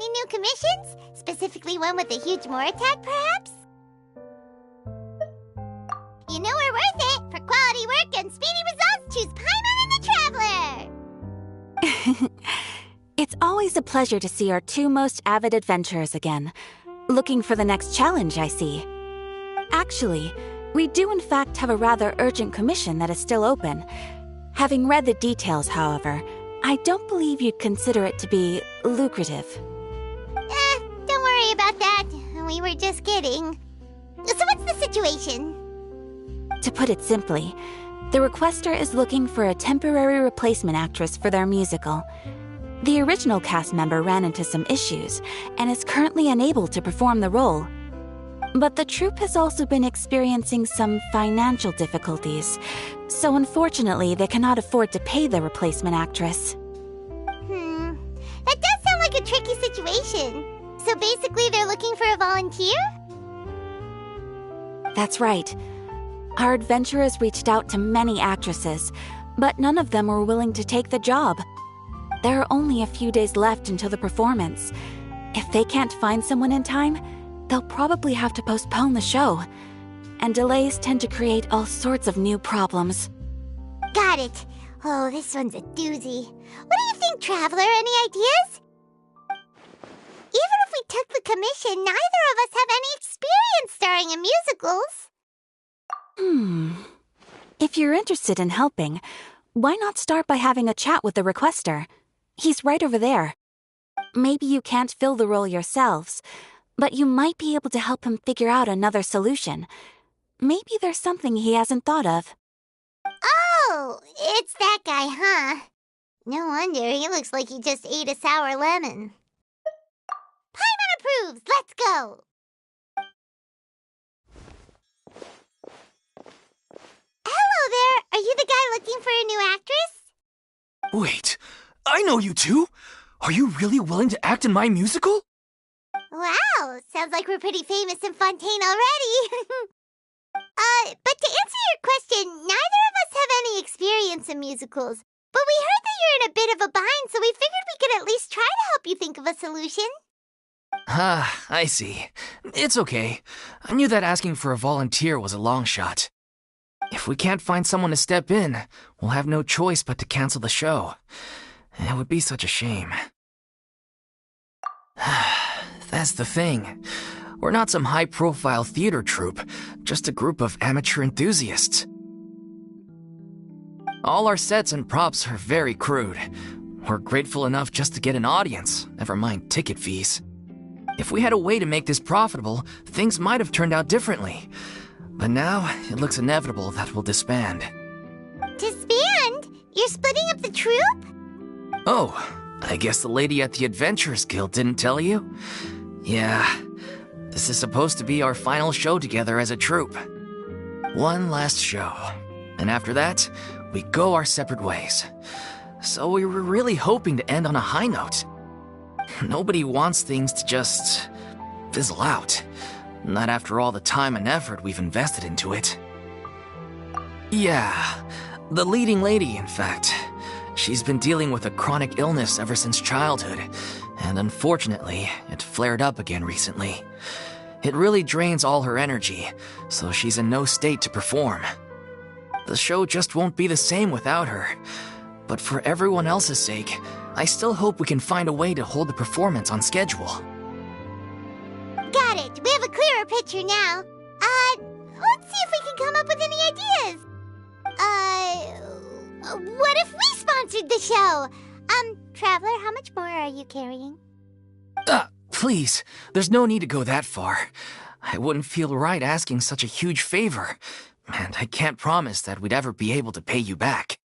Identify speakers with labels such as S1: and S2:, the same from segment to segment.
S1: any new commissions? Specifically one with a huge more attack, perhaps? You know we're worth it! For quality work and speedy results, choose Paimon and the Traveler!
S2: It's always a pleasure to see our two most avid adventurers again. Looking for the next challenge, I see. Actually, we do in fact have a rather urgent commission that is still open. Having read the details, however, I don't believe you'd consider it to be lucrative.
S1: Don't worry about that. We were just kidding. So what's the situation?
S2: To put it simply, the requester is looking for a temporary replacement actress for their musical. The original cast member ran into some issues and is currently unable to perform the role. But the troupe has also been experiencing some financial difficulties, so unfortunately they cannot afford to pay the replacement actress.
S1: That does sound like a tricky situation. So basically they're looking for a volunteer?
S2: That's right. Our adventurers reached out to many actresses, but none of them were willing to take the job. There are only a few days left until the performance. If they can't find someone in time, they'll probably have to postpone the show. And delays tend to create all sorts of new problems.
S1: Got it. Oh, this one's a doozy. What do you think, Traveler? Any ideas? Even if we took the commission, neither of us have any experience starring in musicals.
S2: If you're interested in helping, why not start by having a chat with the requester? He's right over there. Maybe you can't fill the role yourselves, but you might be able to help him figure out another solution. Maybe there's something he hasn't thought of.
S1: Oh, it's that guy, huh? No wonder, he looks like he just ate a sour lemon. Paimon approves! Let's go! Hello there! Are you the guy looking for a new actress?
S3: Wait, I know you two! Are you really willing to act in my musical?
S1: Wow, sounds like we're pretty famous in Fontaine already. But to answer your question, neither of us have any experience in musicals. But we heard that you're in a bit of a bind, so we figured we could at least try to help you think of a solution.
S3: Ah, I see. It's okay. I knew that asking for a volunteer was a long shot. If we can't find someone to step in, we'll have no choice but to cancel the show. It would be such a shame. That's the thing. We're not some high-profile theater troupe, just a group of amateur enthusiasts. All our sets and props are very crude. We're grateful enough just to get an audience, never mind ticket fees. If we had a way to make this profitable, things might have turned out differently. But now, it looks inevitable that we'll disband.
S1: Disband? You're splitting up the troupe?
S3: Oh, I guess the lady at the Adventurers Guild didn't tell you? Yeah, this is supposed to be our final show together as a troupe. One last show, and after that, we go our separate ways. So we were really hoping to end on a high note. Nobody wants things to just fizzle out. Not after all the time and effort we've invested into it. Yeah, the leading lady, in fact. She's been dealing with a chronic illness ever since childhood, and unfortunately, it flared up again recently. It really drains all her energy, so she's in no state to perform. The show just won't be the same without her. But for everyone else's sake, I still hope we can find a way to hold the performance on schedule.
S1: Got it. We have a clearer picture now. Let's see if we can come up with any ideas. What if we sponsored the show? Traveler, how much more are you carrying?
S3: Please, there's no need to go that far. I wouldn't feel right asking such a huge favor, and I can't promise that we'd ever be able to pay you back.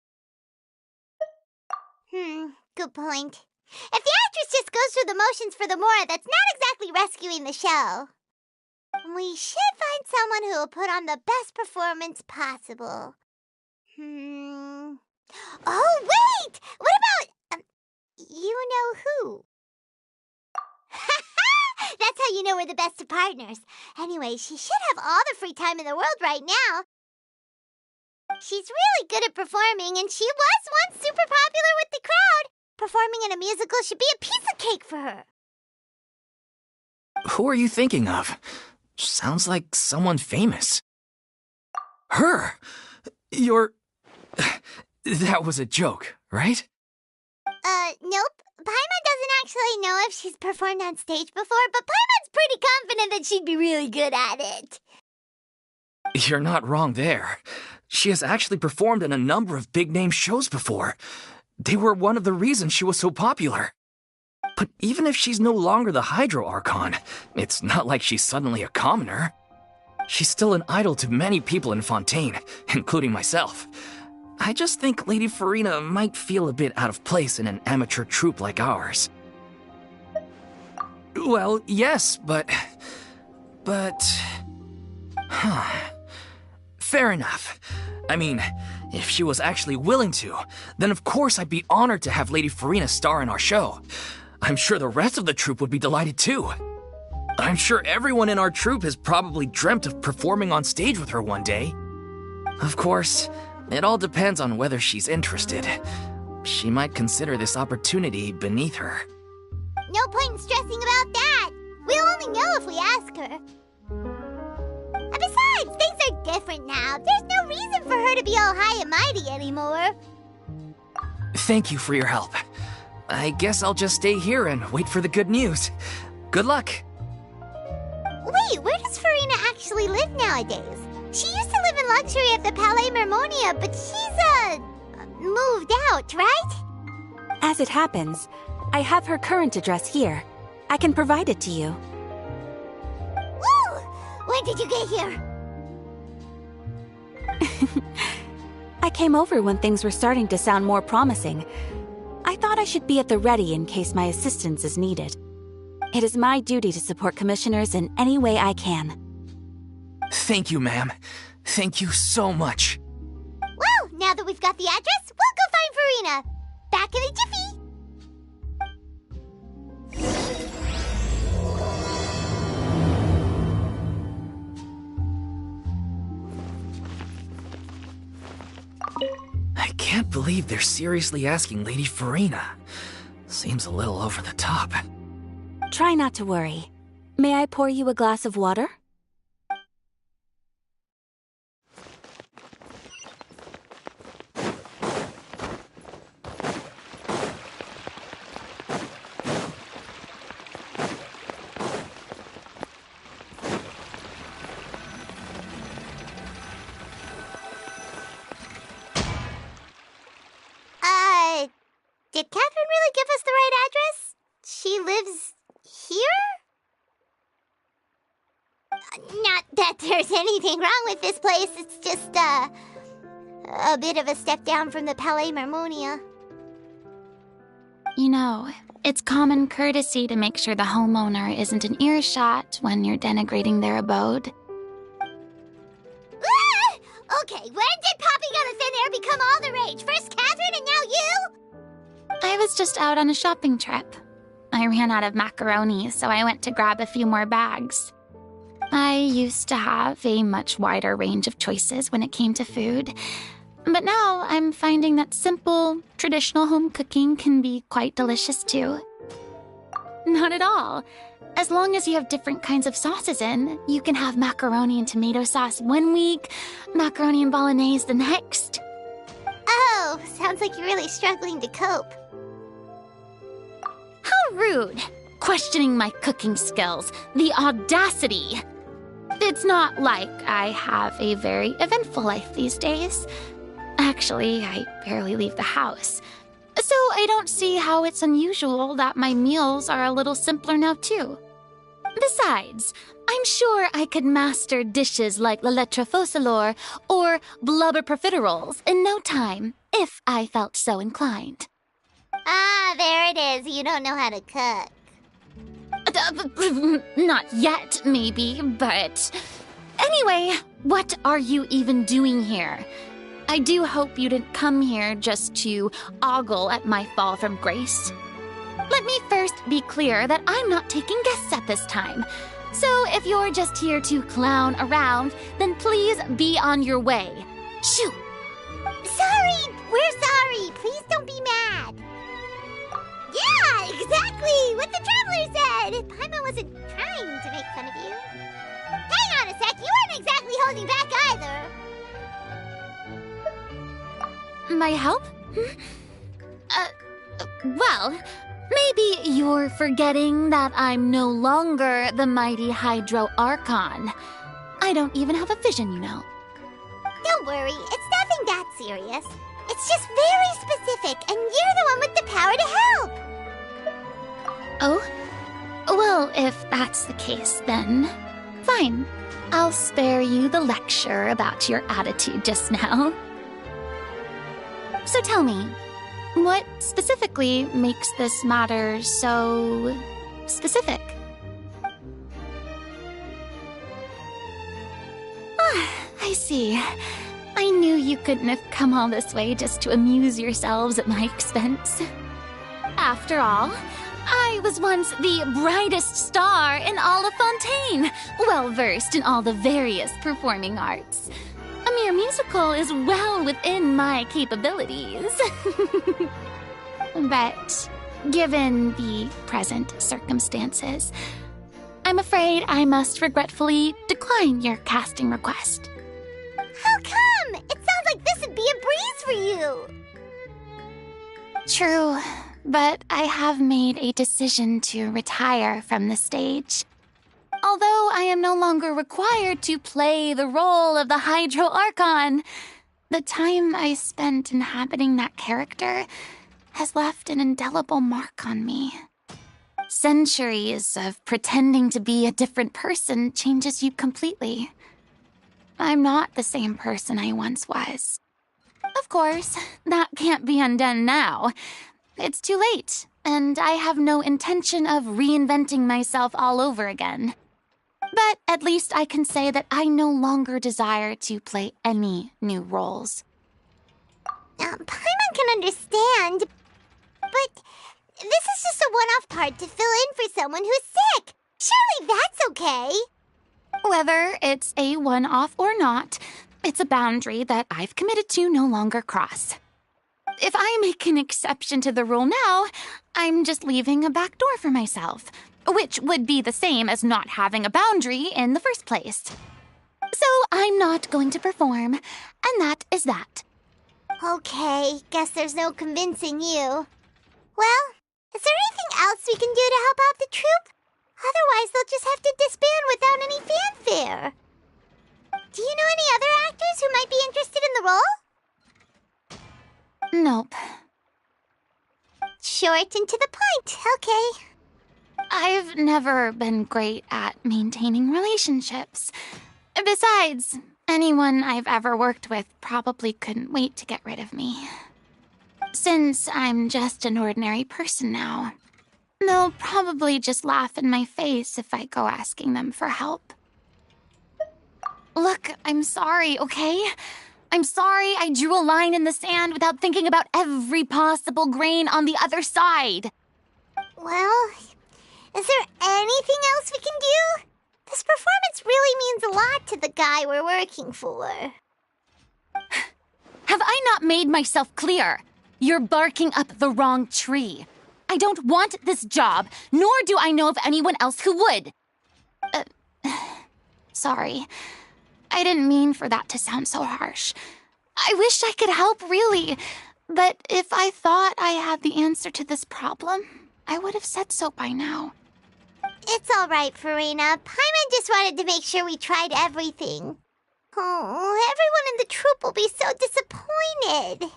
S1: Good point. If the actress just goes through the motions for the more, that's not exactly rescuing the show. We should find someone who will put on the best performance possible. Oh, wait! What about... you know who? That's how you know we're the best of partners. Anyway, she should have all the free time in the world right now. She's really good at performing, and she was once super popular with the crowd. Performing in a musical should be a piece of cake for her.
S3: Who are you thinking of? Sounds like someone famous. Her? That was a joke, right?
S1: Nope. Paimon doesn't actually know if she's performed on stage before, but Paimon's pretty confident that she'd be really good at it.
S3: You're not wrong there. She has actually performed in a number of big-name shows before. They were one of the reasons she was so popular. But even if she's no longer the Hydro Archon, it's not like she's suddenly a commoner. She's still an idol to many people in Fontaine, including myself. I just think Lady Furina might feel a bit out of place in an amateur troupe like ours. Well, yes, but... Fair enough. I mean, if she was actually willing to, then of course I'd be honored to have Lady Furina star in our show. I'm sure the rest of the troupe would be delighted too. I'm sure everyone in our troupe has probably dreamt of performing on stage with her one day. Of course, it all depends on whether she's interested. She might consider this opportunity beneath her.
S1: No point in stressing about that. We'll only know if we ask her. And besides, things are different now. There's no reason for her to be all high and mighty anymore.
S3: Thank you for your help. I guess I'll just stay here and wait for the good news. Good luck.
S1: Wait, where does Furina actually live nowadays? She used to live in luxury at the Palais Mermonia, but she's, moved out, right?
S2: As it happens, I have her current address here. I can provide it to you.
S1: Woo! When did you get here?
S2: I came over when things were starting to sound more promising. I thought I should be at the ready in case my assistance is needed. It is my duty to support commissioners in any way I can.
S3: Thank you, ma'am. Thank you so much.
S1: Well, now that we've got the address, we'll go find Furina. Back in a jiffy.
S3: I can't believe they're seriously asking Lady Furina. Seems a little over the top.
S2: Try not to worry. May I pour you a glass of water?
S1: Did Catherine really give us the right address? She lives here? Not that there's anything wrong with this place, it's just, a bit of a step down from the Palais Mermonia.
S4: You know, it's common courtesy to make sure the homeowner isn't an earshot when you're denigrating their abode.
S1: Ah! Okay, when did popping out of thin air become all the rage? First Catherine and now you?
S4: I was just out on a shopping trip. I ran out of macaroni, so I went to grab a few more bags. I used to have a much wider range of choices when it came to food, but now I'm finding that simple, traditional home cooking can be quite delicious too. Not at all. As long as you have different kinds of sauces in, you can have macaroni and tomato sauce one week, macaroni and bolognese the next.
S1: Oh, sounds like you're really struggling to cope.
S4: How rude! Questioning my cooking skills. The audacity! It's not like I have a very eventful life these days. Actually, I barely leave the house. So I don't see how it's unusual that my meals are a little simpler now too. Besides, I'm sure I could master dishes like la lettre faucilor or blubber profiteroles in no time, if I felt so inclined.
S1: Ah, there it is. You don't know how to cook.
S4: Not yet, maybe, but... Anyway, what are you even doing here? I do hope you didn't come here just to ogle at my fall from grace. Let me first be clear that I'm not taking guests at this time. So if you're just here to clown around, then please be on your way. Shoo!
S1: Sorry! We're sorry! Please don't be mad! Yeah, exactly! What the Traveler said! Paimon wasn't trying holding back either.
S4: My help? Well, maybe you're forgetting that I'm no longer the mighty Hydro Archon. I don't even have a vision, you know.
S1: Don't worry, it's nothing that serious. It's just very specific, and you're the one with the power to help.
S4: Oh? Well, if that's the case, then fine. I'll spare you the lecture about your attitude just now. So tell me, what specifically makes this matter so specific? Ah, I see. I knew you couldn't have come all this way just to amuse yourselves at my expense. After all, I was once the brightest star in all of Fontaine, well-versed in all the various performing arts. A mere musical is well within my capabilities. But given the present circumstances, I'm afraid I must regretfully decline your casting request.
S1: How come? It sounds like this would be a breeze for you.
S4: True, but I have made a decision to retire from the stage. Although I am no longer required to play the role of the Hydro Archon, the time I spent inhabiting that character has left an indelible mark on me. Centuries of pretending to be a different person changes you completely. I'm not the same person I once was. Of course, that can't be undone now. It's too late, and I have no intention of reinventing myself all over again. But at least I can say that I no longer desire to play any new roles.
S1: Paimon can understand, but this is just a one-off part to fill in for someone who's sick. Surely that's okay.
S4: Whether it's a one-off or not, it's a boundary that I've committed to no longer cross. If I make an exception to the rule now, I'm just leaving a back door for myself, which would be the same as not having a boundary in the first place. So I'm not going to perform, and that is that.
S1: Okay, guess there's no convincing you. Well, is there anything else we can do to help out the troupe? Otherwise, they'll just have to disband without any fanfare. Do you know any other actors who might be interested in the role?
S4: Nope.
S1: Short and to the point, okay.
S4: I've never been great at maintaining relationships. Besides, anyone I've ever worked with probably couldn't wait to get rid of me. Since I'm just an ordinary person now, they'll probably just laugh in my face if I go asking them for help. Look, I'm sorry, okay? I'm sorry I drew a line in the sand without thinking about every possible grain on the other side.
S1: Well, is there anything else we can do? This performance really means a lot to the guy we're working for.
S4: Have I not made myself clear? You're barking up the wrong tree. I don't want this job, nor do I know of anyone else who would. Sorry. I didn't mean for that to sound so harsh. I wish I could help, really. But if I thought I had the answer to this problem, I would have said so by now.
S1: It's all right, Furina. Paimon just wanted to make sure we tried everything. Oh, everyone in the troupe will be so disappointed.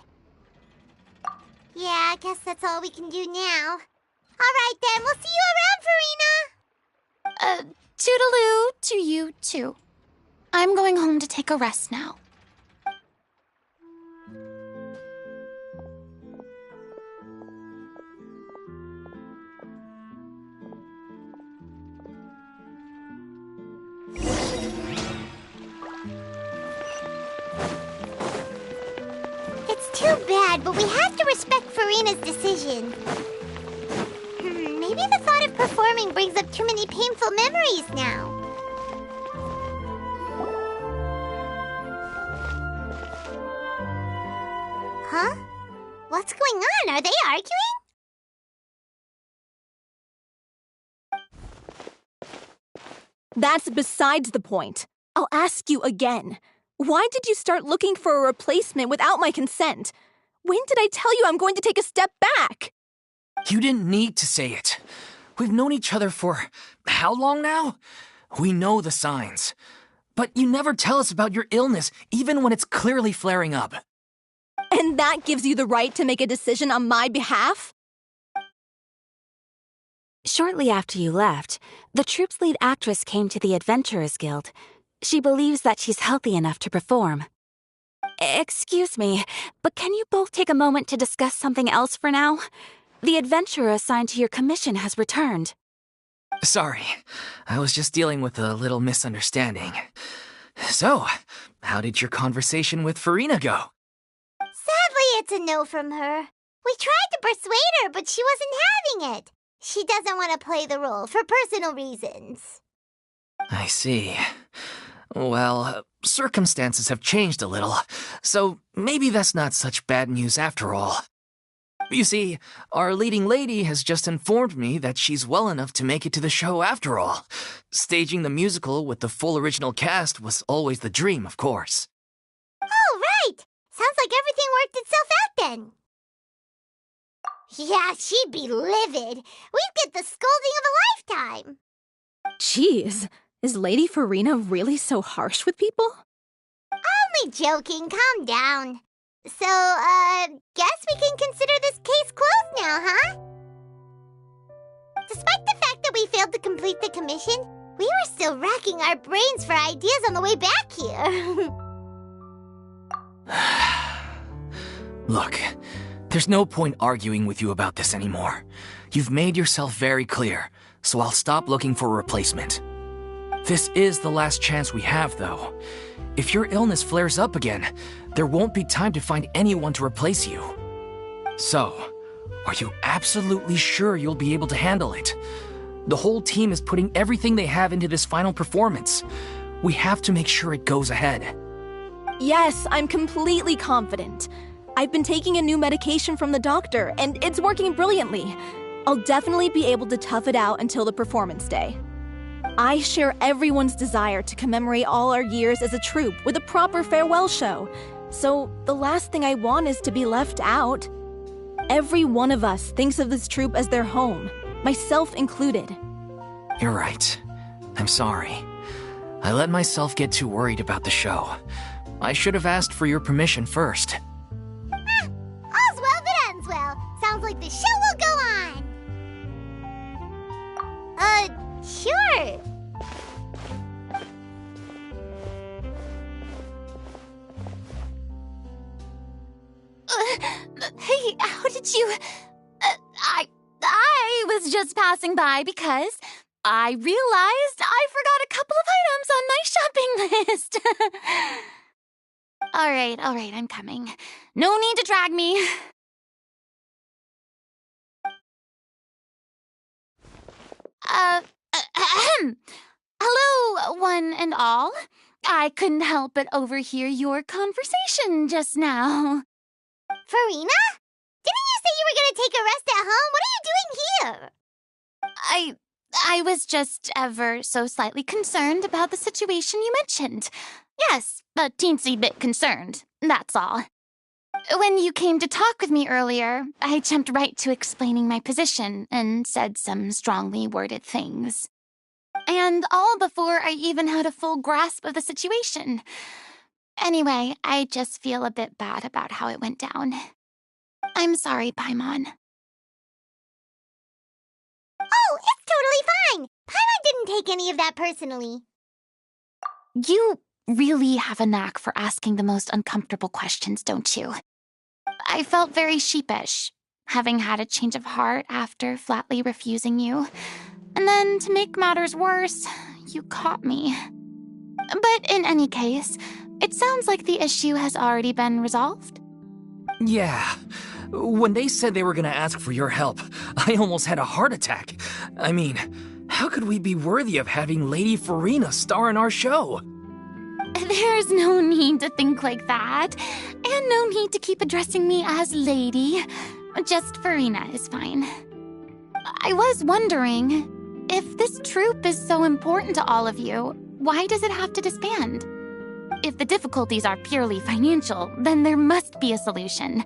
S1: Yeah, I guess that's all we can do now. All right, then. We'll see you around, Furina.
S4: Toodaloo to you, too. I'm going home to take a rest now.
S1: It's too bad, but we have to respect Furina's decision. Maybe the thought of performing brings up too many painful memories now. Huh? What's going on? Are they arguing?
S5: That's besides the point. I'll ask you again. Why did you start looking for a replacement without my consent? When did I tell you I'm going to take a step back?
S3: You didn't need to say it. We've known each other for how long now? We know the signs. But you never tell us about your illness, even when it's clearly flaring up.
S5: And that gives you the right to make a decision on my behalf?
S2: Shortly after you left, the troupe's lead actress came to the Adventurers Guild. She believes that she's healthy enough to perform. Excuse me, but can you both take a moment to discuss something else for now? The adventurer assigned to your commission has returned.
S3: Sorry, I was just dealing with a little misunderstanding. So, how did your conversation with Furina go?
S1: Sadly, it's a no from her. We tried to persuade her, but she wasn't having it. She doesn't want to play the role for personal reasons.
S3: I see. Well, circumstances have changed a little, so maybe that's not such bad news after all. You see, our leading lady has just informed me that she's well enough to make it to the show after all. Staging the musical with the full original cast was always the dream, of course.
S1: Oh, right! Sounds like everything worked itself out then. Yeah, she'd be livid. We'd get the scolding of a lifetime.
S5: Jeez, is Lady Furina really so harsh with people?
S1: Only joking, calm down. So, guess we can consider this case closed now, huh? Despite the fact that we failed to complete the commission, we were still racking our brains for ideas on the way back here.
S3: Look, there's no point arguing with you about this anymore. You've made yourself very clear, so I'll stop looking for a replacement. This is the last chance we have, though. If your illness flares up again, there won't be time to find anyone to replace you. So, are you absolutely sure you'll be able to handle it? The whole team is putting everything they have into this final performance. We have to make sure it goes ahead.
S5: Yes, I'm completely confident. I've been taking a new medication from the doctor, and it's working brilliantly. I'll definitely be able to tough it out until the performance day. I share everyone's desire to commemorate all our years as a troupe with a proper farewell show. So the last thing I want is to be left out. Every one of us thinks of this troupe as their home, myself included.
S3: You're right. I'm sorry. I let myself get too worried about the show. I should have asked for your permission first.
S1: All's well that ends well. Sounds like the show will go on. Sure.
S4: Hey, how did you... I was just passing by because I realized I forgot a couple of items on my shopping list. All right, I'm coming. No need to drag me. Hello, one and all. I couldn't help but overhear your conversation just now.
S1: Furina? Didn't you say you were going to take a rest at home? What are you doing here?
S4: I was just ever so slightly concerned about the situation you mentioned. Yes, a teensy bit concerned, that's all. When you came to talk with me earlier, I jumped right to explaining my position and said some strongly worded things. And all before I even had a full grasp of the situation. Anyway, I just feel a bit bad about how it went down. I'm sorry, Paimon.
S1: Oh, it's totally fine. Paimon didn't take any of that personally.
S4: You really have a knack for asking the most uncomfortable questions, don't you? I felt very sheepish, having had a change of heart after flatly refusing you. And then, to make matters worse, you caught me. But in any case, it sounds like the issue has already been resolved.
S3: Yeah. When they said they were gonna ask for your help, I almost had a heart attack. I mean, how could we be worthy of having Lady Furina star in our show?
S4: There's no need to think like that, and no need to keep addressing me as Lady. Just Furina is fine. I was wondering, if this troupe is so important to all of you, why does it have to disband? If the difficulties are purely financial, then there must be a solution.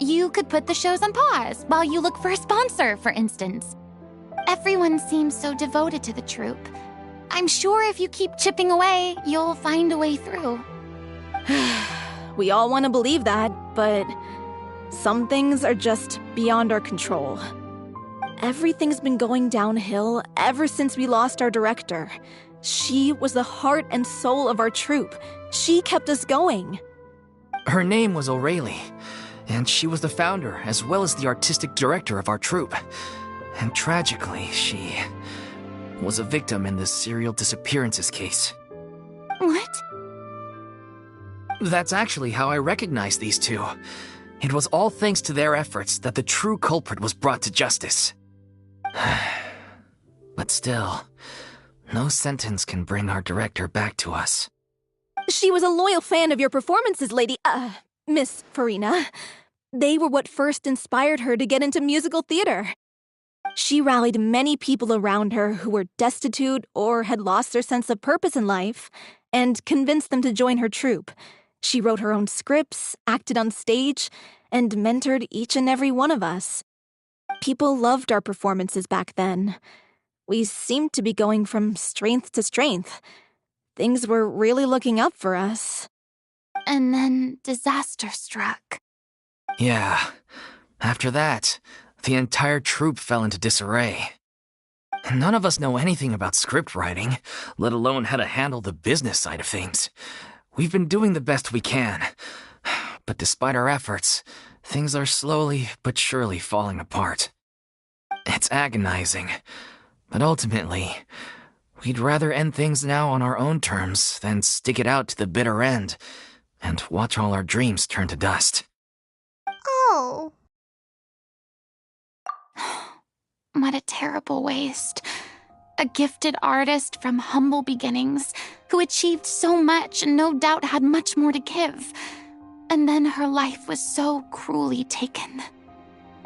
S4: You could put the shows on pause while you look for a sponsor, for instance. Everyone seems so devoted to the troupe. I'm sure if you keep chipping away, you'll find a way through.
S5: We all want to believe that, but some things are just beyond our control. Everything's been going downhill ever since we lost our director. She was the heart and soul of our troupe. She kept us going.
S3: Her name was O'Reilly, and she was the founder as well as the artistic director of our troupe. And tragically, she was a victim in this serial disappearances case.
S4: What?
S3: That's actually how I recognized these two. It was all thanks to their efforts that the true culprit was brought to justice. But still, no sentence can bring our director back to us.
S5: She was a loyal fan of your performances, Miss Furina. They were what first inspired her to get into musical theater. She rallied many people around her who were destitute or had lost their sense of purpose in life, and convinced them to join her troupe. She wrote her own scripts, acted on stage, and mentored each and every one of us. People loved our performances back then. We seemed to be going from strength to strength. Things were really looking up for us.
S4: And then disaster struck.
S3: Yeah. After that, the entire troupe fell into disarray. None of us know anything about script writing, let alone how to handle the business side of things. We've been doing the best we can. But despite our efforts, things are slowly but surely falling apart. It's agonizing. But ultimately, we'd rather end things now on our own terms than stick it out to the bitter end and watch all our dreams turn to dust.
S1: Oh.
S4: What a terrible waste. A gifted artist from humble beginnings who achieved so much and no doubt had much more to give. And then her life was so cruelly taken.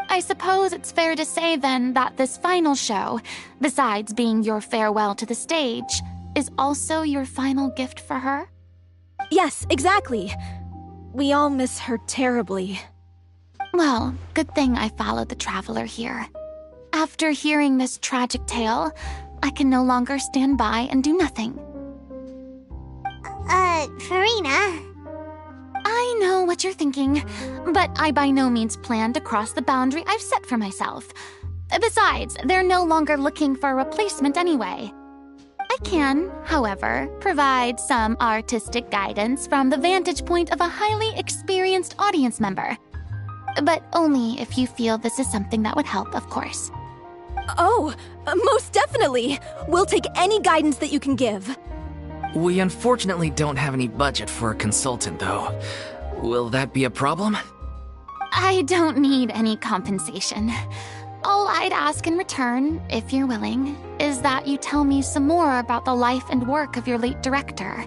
S4: I suppose it's fair to say then that this final show, besides being your farewell to the stage, is also your final gift for her?
S5: Yes, exactly. We all miss her terribly.
S4: Well, good thing I followed the traveler here. After hearing this tragic tale, I can no longer stand by and do nothing.
S1: Furina.
S4: I know what you're thinking, but I by no means plan to cross the boundary I've set for myself. Besides, they're no longer looking for a replacement anyway. I can, however, provide some artistic guidance from the vantage point of a highly experienced audience member. But only if you feel this is something that would help, of course.
S5: Oh, most definitely. We'll take any guidance that you can give.
S3: We unfortunately don't have any budget for a consultant, though. Will that be a problem?
S4: I don't need any compensation. All I'd ask in return, if you're willing, is that you tell me some more about the life and work of your late director.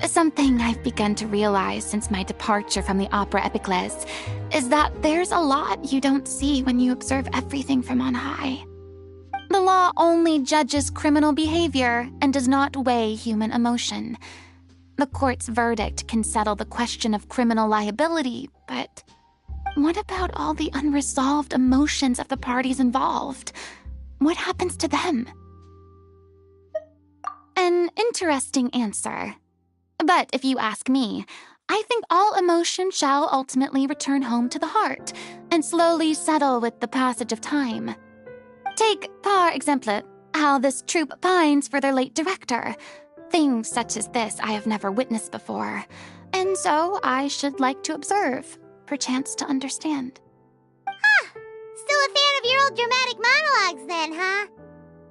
S4: Something I've begun to realize since my departure from the Opera Epiclese is that there's a lot you don't see when you observe everything from on high. The law only judges criminal behavior and does not weigh human emotion. The court's verdict can settle the question of criminal liability, but what about all the unresolved emotions of the parties involved? What happens to them? An interesting answer. But if you ask me, I think all emotion shall ultimately return home to the heart and slowly settle with the passage of time. Take, par exemple, how this troupe pines for their late director. Things such as this I have never witnessed before, and so I should like to observe, perchance to understand.
S1: Huh. Still a fan of your old dramatic monologues then, huh?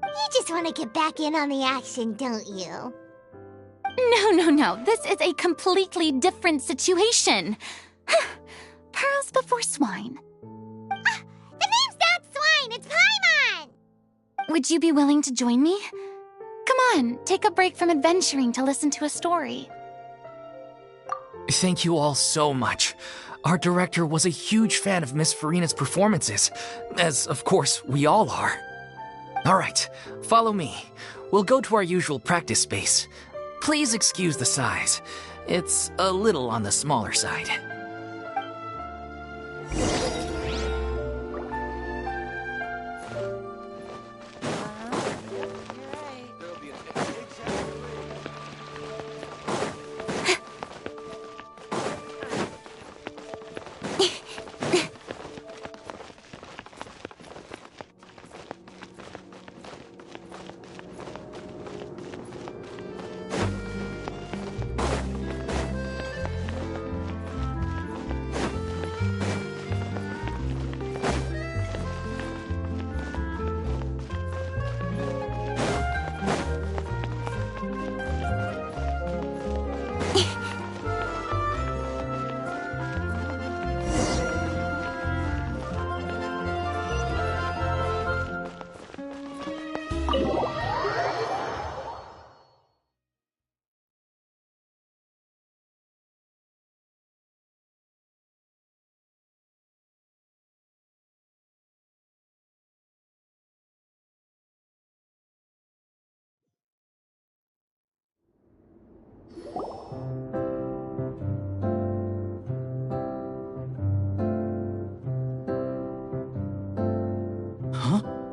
S1: You just want to get back in on the action, don't you?
S4: No. This is a completely different situation. Pearls before swine.
S1: The name's not Swine, it's Paimon!
S4: Would you be willing to join me? Come on, take a break from adventuring to listen to a story.
S3: Thank you all so much. Our director was a huge fan of Miss Furina's performances, as, of course, we all are. Alright, follow me. We'll go to our usual practice space. Please excuse the size. It's a little on the smaller side.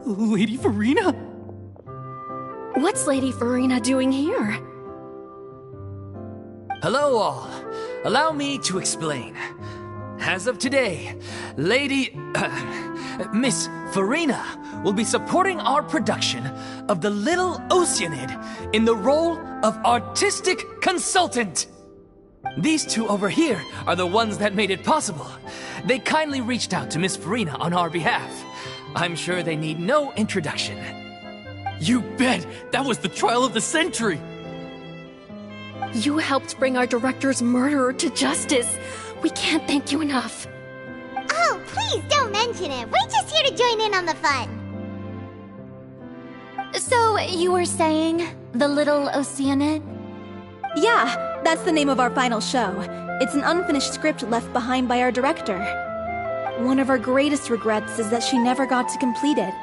S6: Lady Furina?
S5: What's Lady Furina doing here?
S3: Hello all. Allow me to explain. As of today, Miss Furina will be supporting our production of The Little Oceanid in the role of artistic consultant. These two over here are the ones that made it possible. They kindly reached out to Miss Furina on our behalf. I'm sure they need no introduction.
S6: You bet! That was the trial of the century!
S5: You helped bring our director's murderer to justice. We can't thank you enough.
S1: Oh, please don't mention it. We're just here to join in on the fun.
S4: So, you were saying The Little Oceanid?
S5: Yeah, that's the name of our final show. It's an unfinished script left behind by our director. One of our greatest regrets is that she never got to complete it.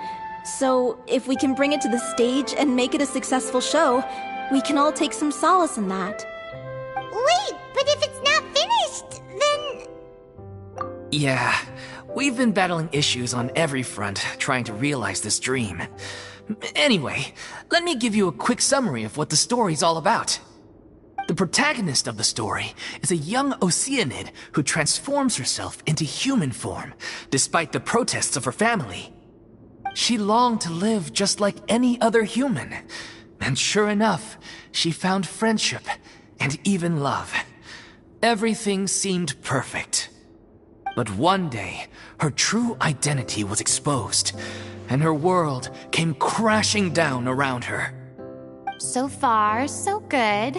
S5: So, if we can bring it to the stage and make it a successful show, we can all take some solace in that.
S1: Wait, but if it's not finished, then...
S3: Yeah, we've been battling issues on every front trying to realize this dream. Anyway, let me give you a quick summary of what the story's all about. The protagonist of the story is a young Oceanid who transforms herself into human form, despite the protests of her family. She longed to live just like any other human, and sure enough, she found friendship and even love. Everything seemed perfect. But one day, her true identity was exposed, and her world came crashing down around her.
S4: So far, so good.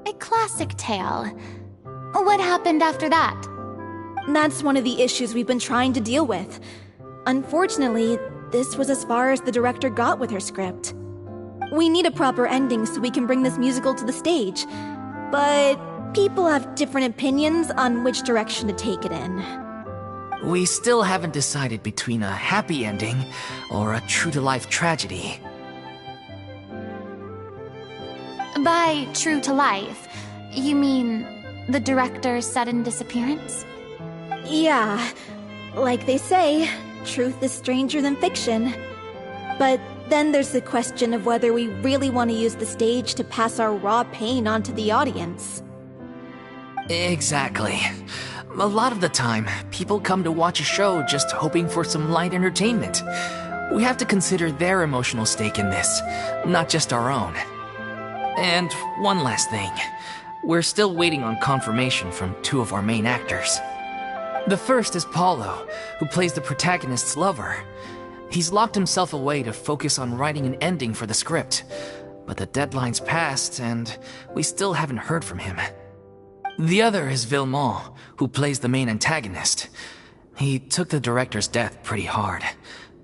S4: A classic tale. What happened after that?
S5: That's one of the issues we've been trying to deal with. Unfortunately, this was as far as the director got with her script. We need a proper ending so we can bring this musical to the stage. But people have different opinions on which direction to take it in.
S3: We still haven't decided between a happy ending or a true-to-life tragedy.
S4: By true to life, you mean the director's sudden disappearance?
S5: Yeah, like they say, truth is stranger than fiction. But then there's the question of whether we really want to use the stage to pass our raw pain onto the audience.
S3: Exactly. A lot of the time, people come to watch a show just hoping for some light entertainment. We have to consider their emotional stake in this, not just our own. And one last thing. We're still waiting on confirmation from two of our main actors. The first is Paulo, who plays the protagonist's lover. He's locked himself away to focus on writing an ending for the script. But the deadline's passed, and we still haven't heard from him. The other is Villemont, who plays the main antagonist. He took the director's death pretty hard.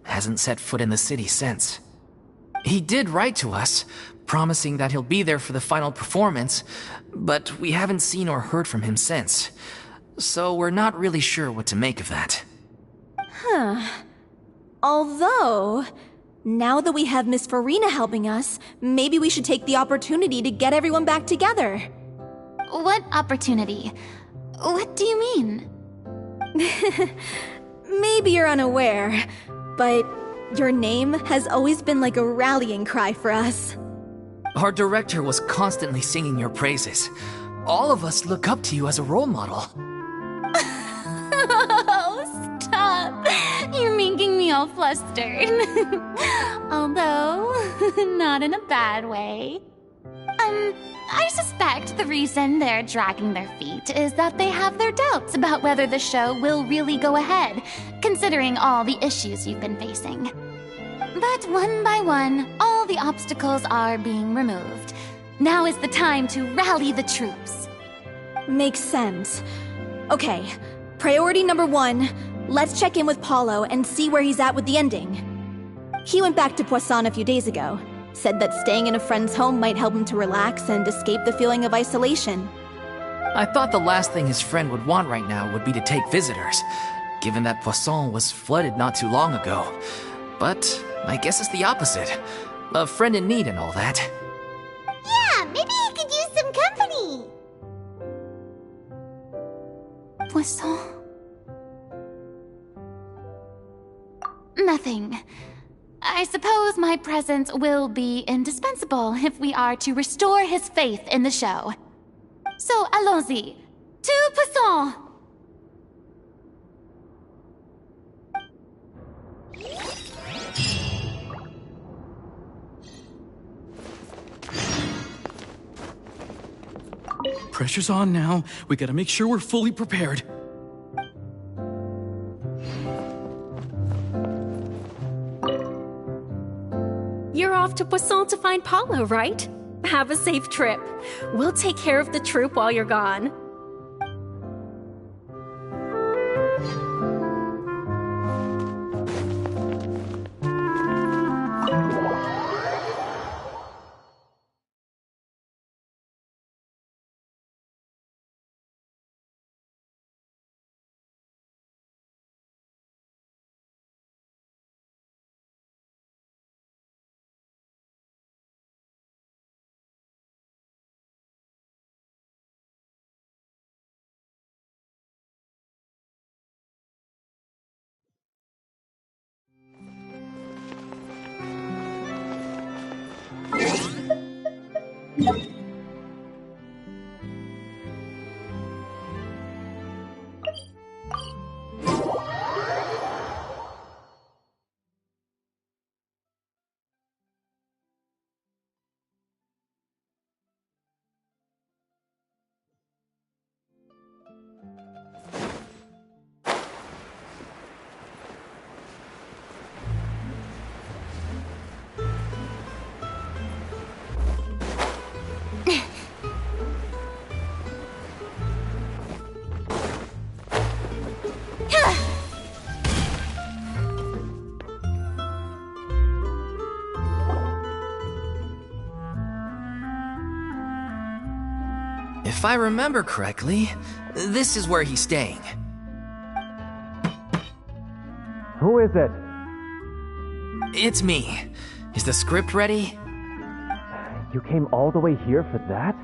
S3: Hasn't set foot in the city since. He did write to us, promising that he'll be there for the final performance, but we haven't seen or heard from him since. So we're not really sure what to make of that.
S5: Although, Now that we have Miss Furina helping us, maybe we should take the opportunity to get everyone back together.
S4: What opportunity? What do you mean?
S5: Maybe you're unaware, but your name has always been like a rallying cry for us.
S3: Our director was constantly singing your praises. All of us look up to you as a role model.
S4: Oh, stop! You're making me all flustered. Although, not in a bad way. I suspect the reason they're dragging their feet is that they have their doubts about whether the show will really go ahead, considering all the issues you've been facing. But one by one, all the obstacles are being removed. Now is the time to rally the troops.
S5: Makes sense. Okay, priority number 1, let's check in with Paulo and see where he's at with the ending. He went back to Poisson a few days ago. Said that staying in a friend's home might help him to relax and escape the feeling of isolation.
S3: I thought the last thing his friend would want right now would be to take visitors, given that Poisson was flooded not too long ago. But I guess it's the opposite. A friend in need and all that.
S1: Yeah, maybe he could use some company.
S4: Poisson? Nothing. I suppose my presence will be indispensable if we are to restore his faith in the show. So, allons-y. To Poisson!
S6: Pressure's on now. We gotta make sure we're fully prepared.
S7: You're off to Poisson to find Paulo, right? Have a safe trip. We'll take care of the troop while you're gone.
S3: If I remember correctly, this is where he's staying.
S8: Who is it?
S3: It's me. Is the script ready?
S8: You came all the way here for that?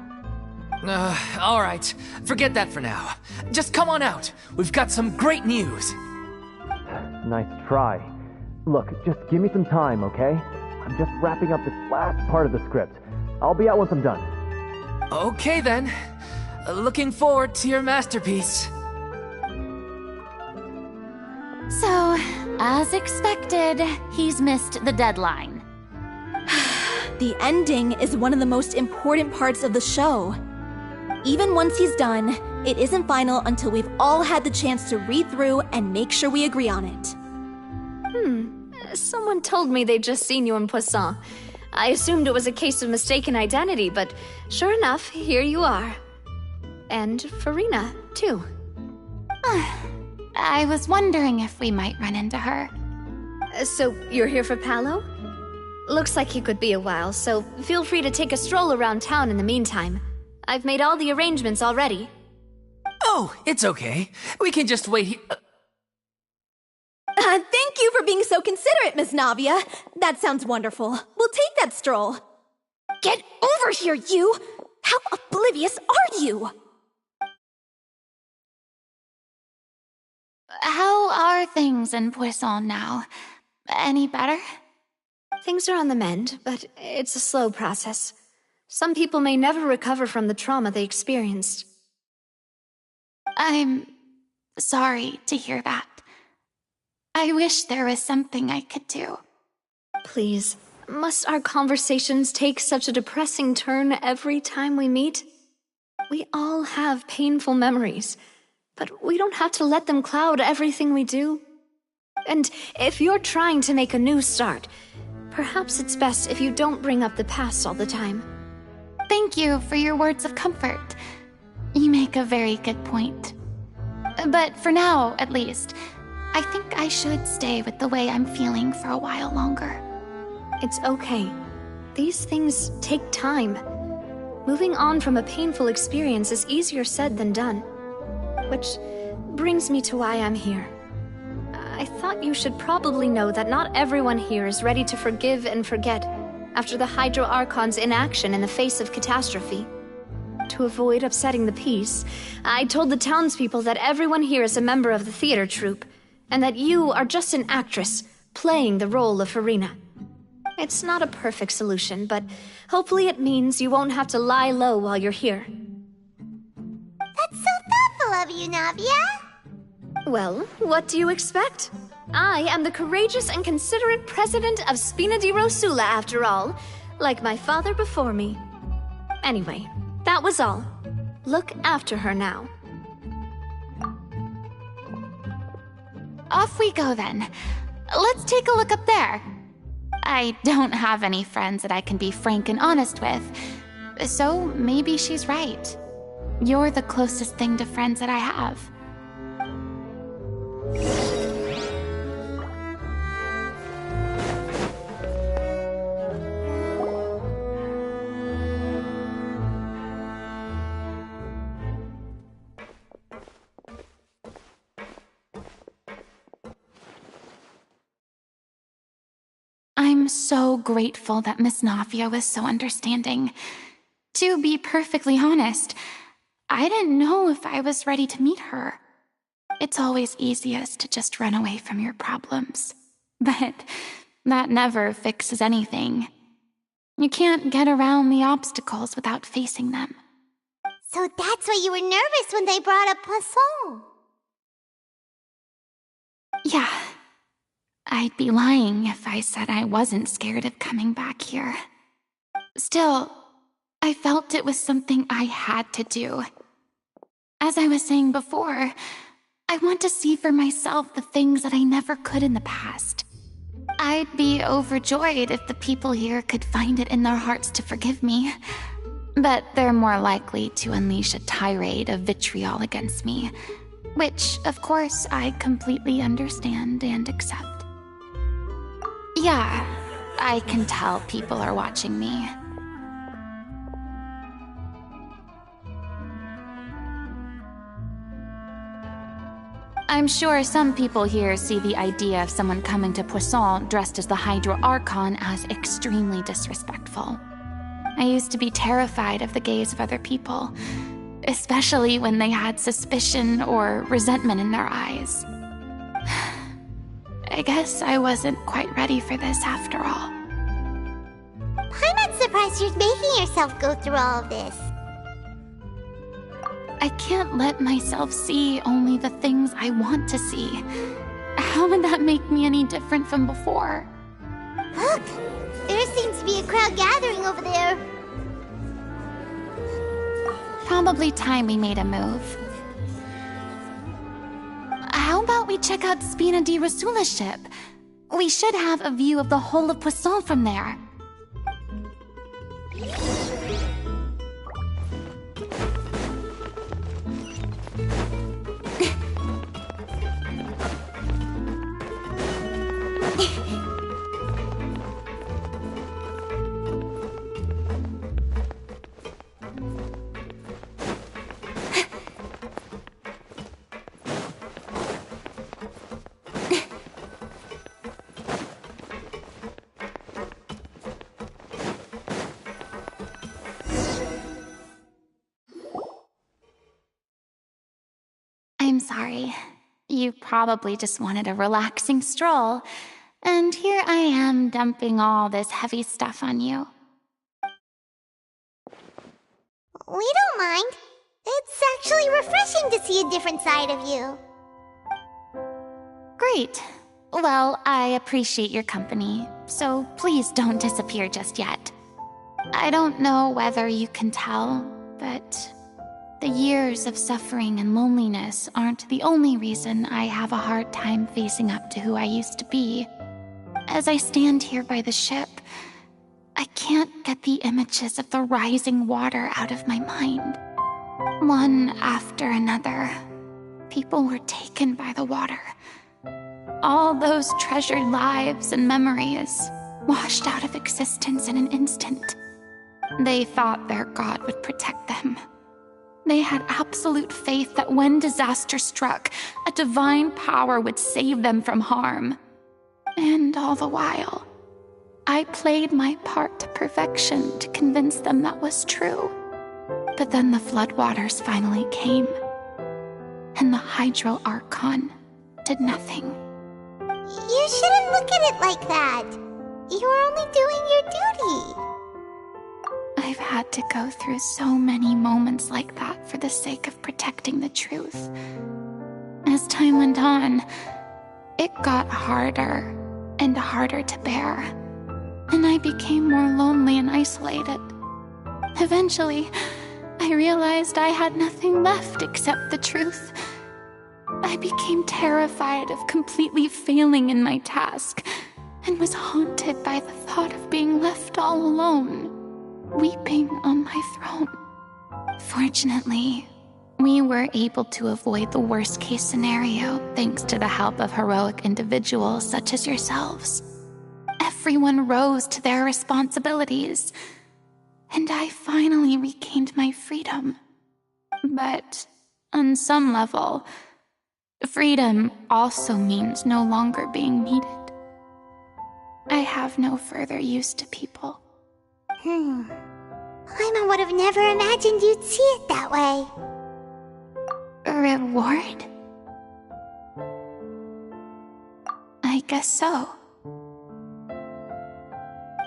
S3: Alright. Forget that for now. Just come on out. We've got some great news.
S8: Nice try. Look, just give me some time, okay? I'm just wrapping up this last part of the script. I'll be out once I'm done.
S3: Okay then. Looking forward to your masterpiece.
S4: So, as expected, he's missed the deadline.
S5: The ending is one of the most important parts of the show. Even once he's done, it isn't final until we've all had the chance to read through and make sure we agree on it.
S9: Someone told me they'd just seen you in Poisson. I assumed it was a case of mistaken identity, but sure enough, here you are. And Furina, too.
S4: I was wondering if we might run into her.
S9: So, you're here for Paulo? Looks like he could be a while, so feel free to take a stroll around town in the meantime. I've made all the arrangements already.
S3: Oh, it's okay. We can just wait here.
S5: Thank you for being so considerate, Miss Navia. That sounds wonderful. We'll take that stroll. Get over here, you! How oblivious are you?
S2: How are things in Poisson now? Any better?
S9: Things are on the mend, but it's a slow process. Some people may never recover from the trauma they experienced.
S2: I'm sorry to hear that. I wish there was something I could do.
S9: Please, must our conversations take such a depressing turn every time we meet? We all have painful memories, but we don't have to let them cloud everything we do. And if you're trying to make a new start, perhaps it's best if you don't bring up the past all the time.
S2: Thank you for your words of comfort. You make a very good point. But for now, at least, I think I should stay with the way I'm feeling for a while longer.
S9: It's okay. These things take time. Moving on from a painful experience is easier said than done. Which brings me to why I'm here. I thought you should probably know that not everyone here is ready to forgive and forget after the Hydro Archon's inaction in the face of catastrophe. To avoid upsetting the peace, I told the townspeople that everyone here is a member of the theater troupe, and that you are just an actress playing the role of Furina. It's not a perfect solution, but hopefully it means you won't have to lie low while you're here.
S1: That's so thoughtful of you, Navia.
S9: Well, what do you expect? I am the courageous and considerate president of Spina di Rosula, after all, like my father before me. Anyway, that was all. Look after her now.
S2: Off we go then. Let's take a look up there. I don't have any friends that I can be frank and honest with, so maybe she's right. You're the closest thing to friends that I have. I'm so grateful that Miss Navia was so understanding. To be perfectly honest, I didn't know if I was ready to meet her. It's always easiest to just run away from your problems. But that never fixes anything. You can't get around the obstacles without facing them.
S1: So that's why you were nervous when they brought up Poisson.
S2: Yeah. I'd be lying if I said I wasn't scared of coming back here. Still, I felt it was something I had to do. As I was saying before, I want to see for myself the things that I never could in the past. I'd be overjoyed if the people here could find it in their hearts to forgive me. But they're more likely to unleash a tirade of vitriol against me, which, of course, I completely understand and accept. Yeah, I can tell people are watching me. I'm sure some people here see the idea of someone coming to Poisson dressed as the Hydro Archon as extremely disrespectful. I used to be terrified of the gaze of other people, especially when they had suspicion or resentment in their eyes. I guess I wasn't quite ready for this after all.
S1: I'm not surprised you're making yourself go through all of this.
S2: I can't let myself see only the things I want to see. How would that make me any different from before?
S1: Look! There seems to be a crowd gathering over there.
S2: Probably time we made a move. How about we check out Spina di Rosula's ship? We should have a view of the whole of Poisson from there.
S4: sorry. You probably just wanted a relaxing stroll, and here I am dumping all this heavy stuff on you.
S1: We don't mind. It's actually refreshing to see a different side of you.
S4: Great. Well, I appreciate your company, so please don't disappear just yet. I don't know whether you can tell, but the years of suffering and loneliness aren't the only reason I have a hard time facing up to who I used to be. As I stand here by the ship, I can't get the images of the rising water out of my mind. One after another, people were taken by the water. All those treasured lives and memories washed out of existence in an instant. They thought their god would protect them. They had absolute faith that when disaster struck, a divine power would save them from harm. And all the while, I played my part to perfection to convince them that was true. But then the floodwaters finally came, and the Hydro Archon did nothing.
S1: You shouldn't look at it like that. You're only doing your duty.
S4: I've had to go through so many moments like that for the sake of protecting the truth. As time went on, it got harder and harder to bear, and I became more lonely and isolated. Eventually, I realized I had nothing left except the truth. I became terrified of completely failing in my task, and was haunted by the thought of being left all alone, weeping on my throne. Fortunately, we were able to avoid the worst-case scenario thanks to the help of heroic individuals such as yourselves. Everyone rose to their responsibilities, and I finally regained my freedom. But on some level, freedom also means no longer being needed. I have no further use to people.
S1: Paimon would have never imagined you'd see it that way.
S4: A reward? I guess so.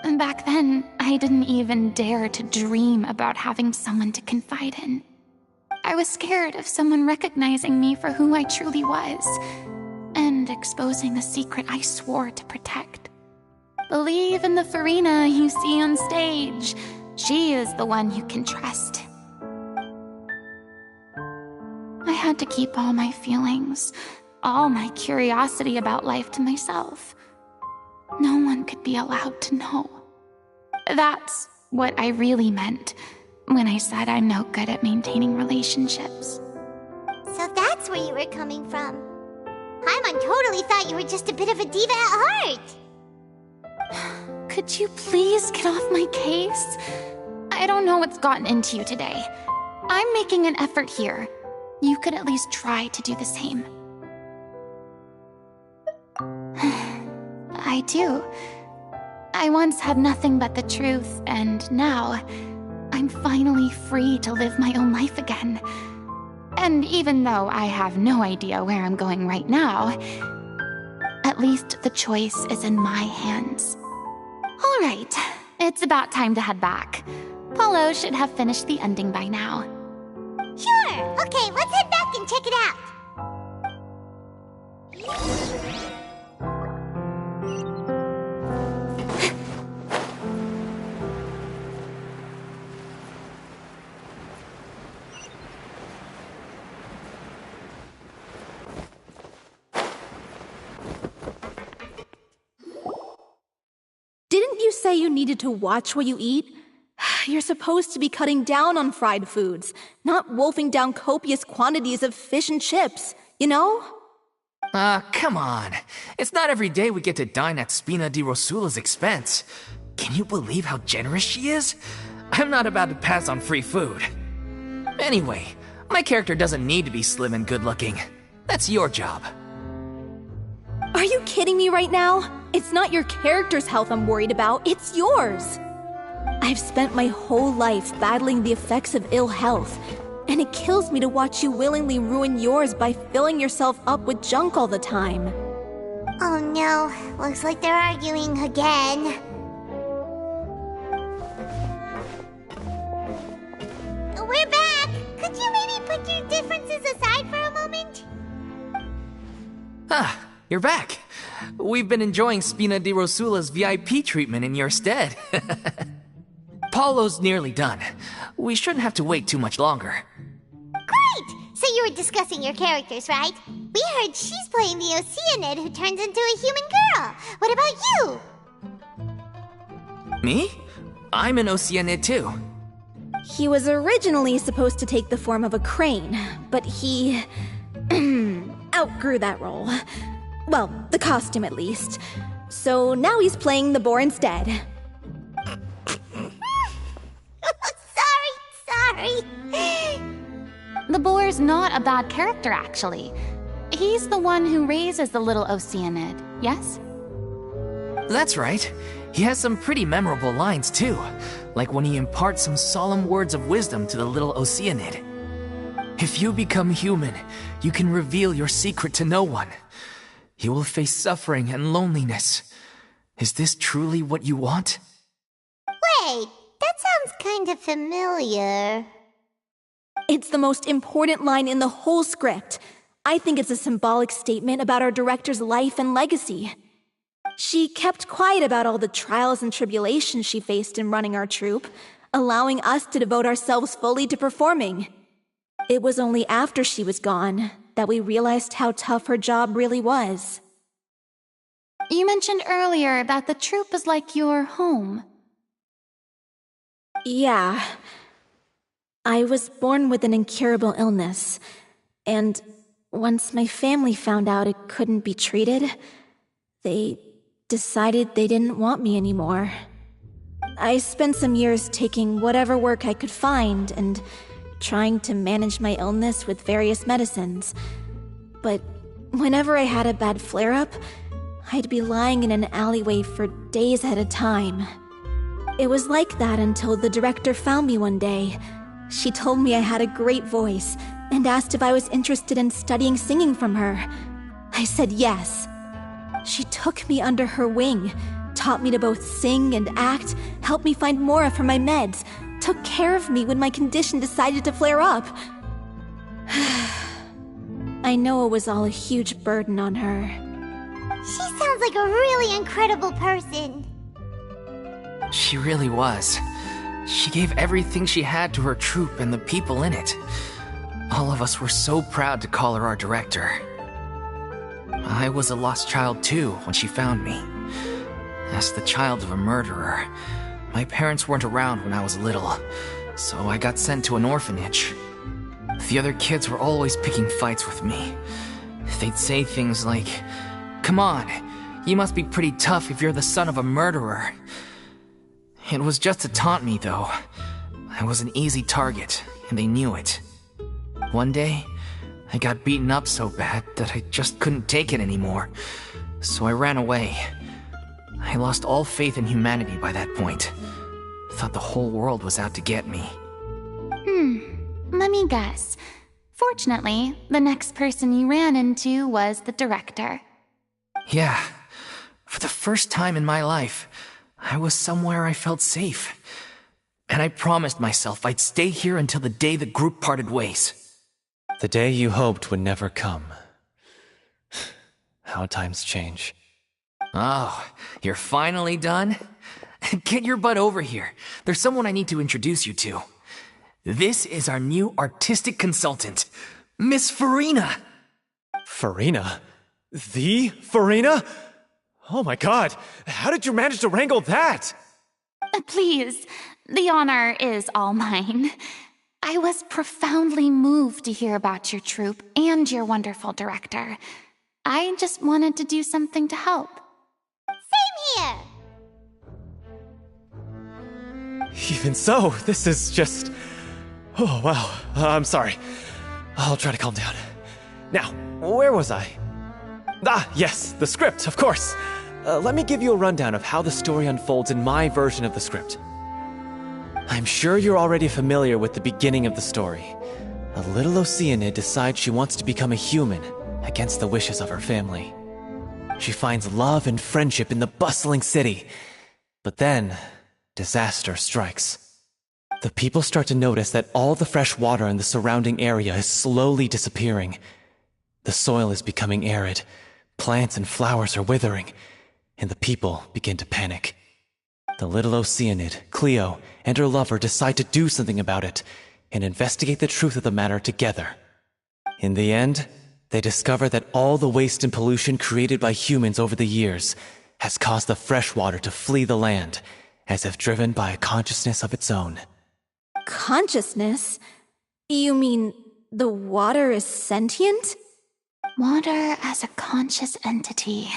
S4: And back then, I didn't even dare to dream about having someone to confide in. I was scared of someone recognizing me for who I truly was, and exposing a secret I swore to protect. Believe in the Furina you see on stage. She is the one you can trust. I had to keep all my feelings, all my curiosity about life to myself. No one could be allowed to know. That's what I really meant when I said I'm no good at maintaining relationships.
S1: So that's where you were coming from. Paimon totally thought you were just a bit of a diva at heart.
S4: Could you please get off my case? I don't know what's gotten into you today. I'm making an effort here. You could at least try to do the same. I do. I once had nothing but the truth, and now I'm finally free to live my own life again. And even though I have no idea where I'm going right now, at least the choice is in my hands. All right, it's about time to head back. Paulo should have finished the ending by now.
S1: Sure! Okay, let's head back and check it out.
S5: Didn't you say you needed to watch what you eat? You're supposed to be cutting down on fried foods, not wolfing down copious quantities of fish and chips, you know?
S3: Come on. It's not every day we get to dine at Spina di Rosula's expense. Can you believe how generous she is? I'm not about to pass on free food. Anyway, my character doesn't need to be slim and good-looking. That's your job.
S5: Are you kidding me right now? It's not your character's health I'm worried about, it's yours. I've spent my whole life battling the effects of ill health, and it kills me to watch you willingly ruin yours by filling yourself up with junk all the time.
S1: Oh no, looks like they're arguing again. We're back! Could you maybe put your differences aside for a moment?
S3: Ah, you're back. We've been enjoying Spina di Rosula's VIP treatment in your stead. Paulo's nearly done. We shouldn't have to wait too much longer.
S1: Great! So you were discussing your characters, right? We heard she's playing the Oceanid who turns into a human girl. What about you?
S3: Me? I'm an Oceanid too.
S5: He was originally supposed to take the form of a crane, but he outgrew that role. Well, the costume at least. So now he's playing the boar instead.
S1: Sorry.
S4: The boar's not a bad character, actually. He's the one who raises the little Oceanid, yes?
S3: That's right. He has some pretty memorable lines too, like when he imparts some solemn words of wisdom to the little Oceanid. If you become human, you can reveal your secret to no one. You will face suffering and loneliness. Is this truly what you want?
S1: Wait, that sounds kind of familiar.
S5: It's the most important line in the whole script. I think it's a symbolic statement about our director's life and legacy. She kept quiet about all the trials and tribulations she faced in running our troupe, allowing us to devote ourselves fully to performing. It was only after she was gone that we realized how tough her job really was.
S4: You mentioned earlier that the troupe is like your home.
S5: Yeah. I was born with an incurable illness, and once my family found out it couldn't be treated, they decided they didn't want me anymore. I spent some years taking whatever work I could find and trying to manage my illness with various medicines. But whenever I had a bad flare-up, I'd be lying in an alleyway for days at a time. It was like that until the director found me one day. She told me I had a great voice and asked if I was interested in studying singing from her. I said yes. She took me under her wing, taught me to both sing and act, helped me find Mora for my meds, took care of me when my condition decided to flare up. I know it was all a huge burden on her.
S1: She sounds like a really incredible person.
S3: She really was. She gave everything she had to her troupe and the people in it. All of us were so proud to call her our director. I was a lost child too when she found me. As the child of a murderer, my parents weren't around when I was little, so I got sent to an orphanage. The other kids were always picking fights with me. They'd say things like, "Come on, you must be pretty tough if you're the son of a murderer." It was just to taunt me, though. I was an easy target, and they knew it. One day, I got beaten up so bad that I just couldn't take it anymore, so I ran away. I lost all faith in humanity by that point. Thought the whole world was out to get me.
S4: Let me guess. Fortunately, the next person you ran into was the director.
S3: Yeah. For the first time in my life, I was somewhere I felt safe. And I promised myself I'd stay here until the day the group parted ways.
S10: The day you hoped would never come. How times change.
S3: Oh, you're finally done? Get your butt over here. There's someone I need to introduce you to. This is our new artistic consultant, Miss Furina.
S10: Furina? The Furina? Oh my god, how did you manage to wrangle that?
S4: Please, the honor is all mine. I was profoundly moved to hear about your troupe and your wonderful director. I just wanted to do something to help.
S1: Same here!
S10: Even so, this is just... Oh, wow. I'm sorry. I'll try to calm down. Now, where was I? Ah, yes, the script, of course. Let me give you a rundown of how the story unfolds in my version of the script. I'm sure you're already familiar with the beginning of the story. A little Oceanid decides she wants to become a human against the wishes of her family. She finds love and friendship in the bustling city. But then, disaster strikes. The people start to notice that all the fresh water in the surrounding area is slowly disappearing. The soil is becoming arid, plants and flowers are withering, and the people begin to panic. The little Oceanid, Cleo, and her lover decide to do something about it and investigate the truth of the matter together. In the end, they discover that all the waste and pollution created by humans over the years has caused the fresh water to flee the land, as if driven by a consciousness of its own.
S5: Consciousness? You mean the water is sentient?
S2: Water as a conscious entity.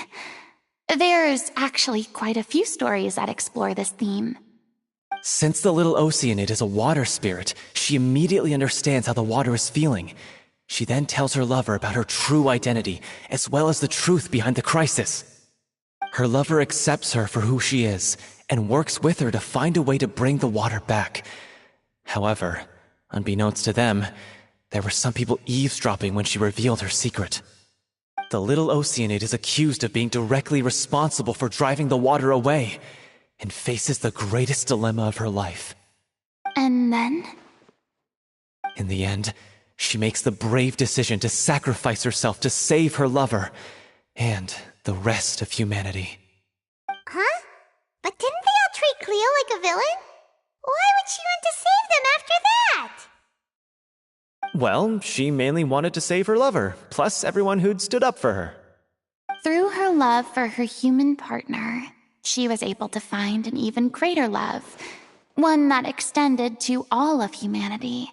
S2: There's actually quite a few stories that explore this theme.
S10: Since the little Oceanid is a water spirit, she immediately understands how the water is feeling. She then tells her lover about her true identity, as well as the truth behind the crisis. Her lover accepts her for who she is, and works with her to find a way to bring the water back. However, unbeknownst to them, there were some people eavesdropping when she revealed her secret. The little Oceanid is accused of being directly responsible for driving the water away, and faces the greatest dilemma of her life.
S2: And then?
S10: In the end, she makes the brave decision to sacrifice herself to save her lover, and the rest of humanity.
S1: Huh? But didn't they all treat Cleo like a villain? Why would she want to save them after that?
S10: Well, she mainly wanted to save her lover, plus everyone who'd stood up for her.
S2: Through her love for her human partner, she was able to find an even greater love, one that extended to all of humanity.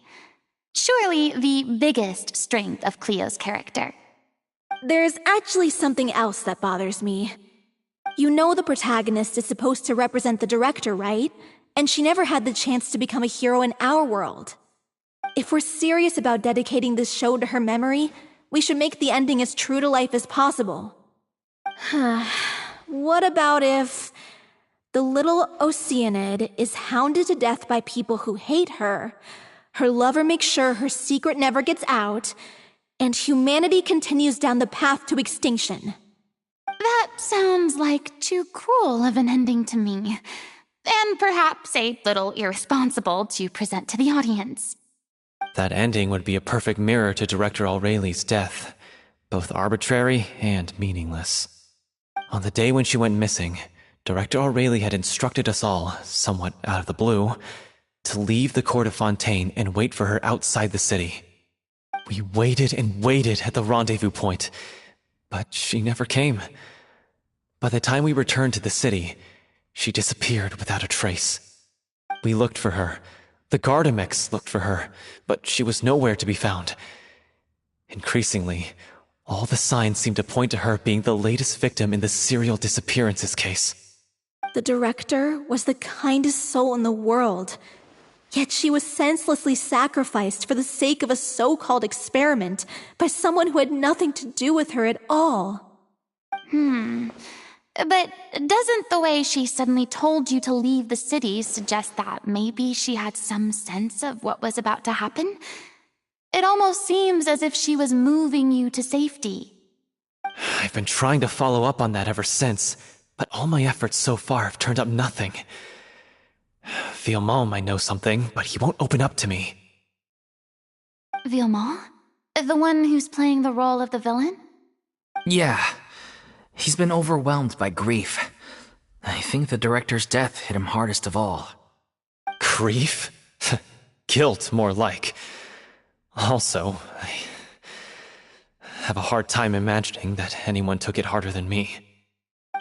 S2: Surely the biggest strength of Cleo's character.
S5: There's actually something else that bothers me. You know the protagonist is supposed to represent the director, right? And she never had the chance to become a hero in our world. If we're serious about dedicating this show to her memory, we should make the ending as true to life as possible. What about if the little Oceanid is hounded to death by people who hate her, her lover makes sure her secret never gets out, and humanity continues down the path to extinction?
S2: That sounds like too cruel of an ending to me, and perhaps a little irresponsible to present to the audience.
S10: That ending would be a perfect mirror to Director Aurelie's death, both arbitrary and meaningless. On the day when she went missing, Director Aurelie had instructed us all, somewhat out of the blue, to leave the court of Fontaine and wait for her outside the city. We waited and waited at the rendezvous point, but she never came. By the time we returned to the city, she disappeared without a trace. We looked for her. The Gardamex looked for her, but she was nowhere to be found. Increasingly, all the signs seemed to point to her being the latest victim in the serial disappearances case.
S5: The director was the kindest soul in the world, yet she was senselessly sacrificed for the sake of a so-called experiment by someone who had nothing to do with her at all.
S2: But doesn't the way she suddenly told you to leave the city suggest that maybe she had some sense of what was about to happen? It almost seems as if she was moving you to safety.
S10: I've been trying to follow up on that ever since, but all my efforts so far have turned up nothing. Villemont might know something, but he won't open up to me.
S2: Villemont? The one who's playing the role of the villain?
S3: Yeah. He's been overwhelmed by grief. I think the director's death hit him hardest of all.
S10: Grief? Guilt, more like. Also, I have a hard time imagining that anyone took it harder than me.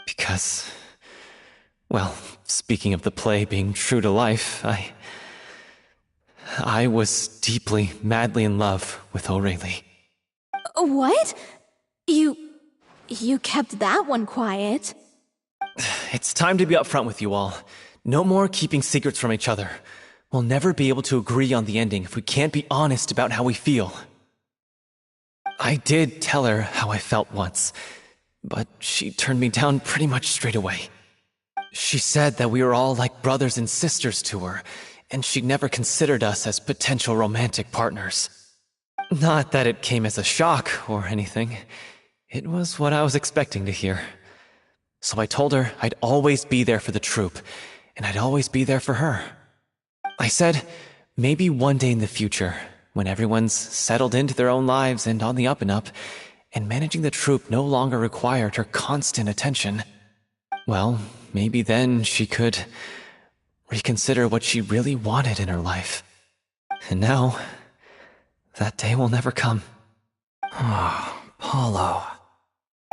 S10: Because, well, speaking of the play being true to life, I was deeply, madly in love with Aurelie.
S5: What? You kept that one quiet.
S10: It's time to be upfront with you all. No more keeping secrets from each other. We'll never be able to agree on the ending if we can't be honest about how we feel. I did tell her how I felt once, but she turned me down pretty much straight away. She said that we were all like brothers and sisters to her, and she'd never considered us as potential romantic partners. Not that it came as a shock or anything. It was what I was expecting to hear. So I told her I'd always be there for the troupe, and I'd always be there for her. I said, maybe one day in the future, when everyone's settled into their own lives and on the up and up, and managing the troupe no longer required her constant attention, well, maybe then she could reconsider what she really wanted in her life. And now, that day will never come. Oh, Paulo.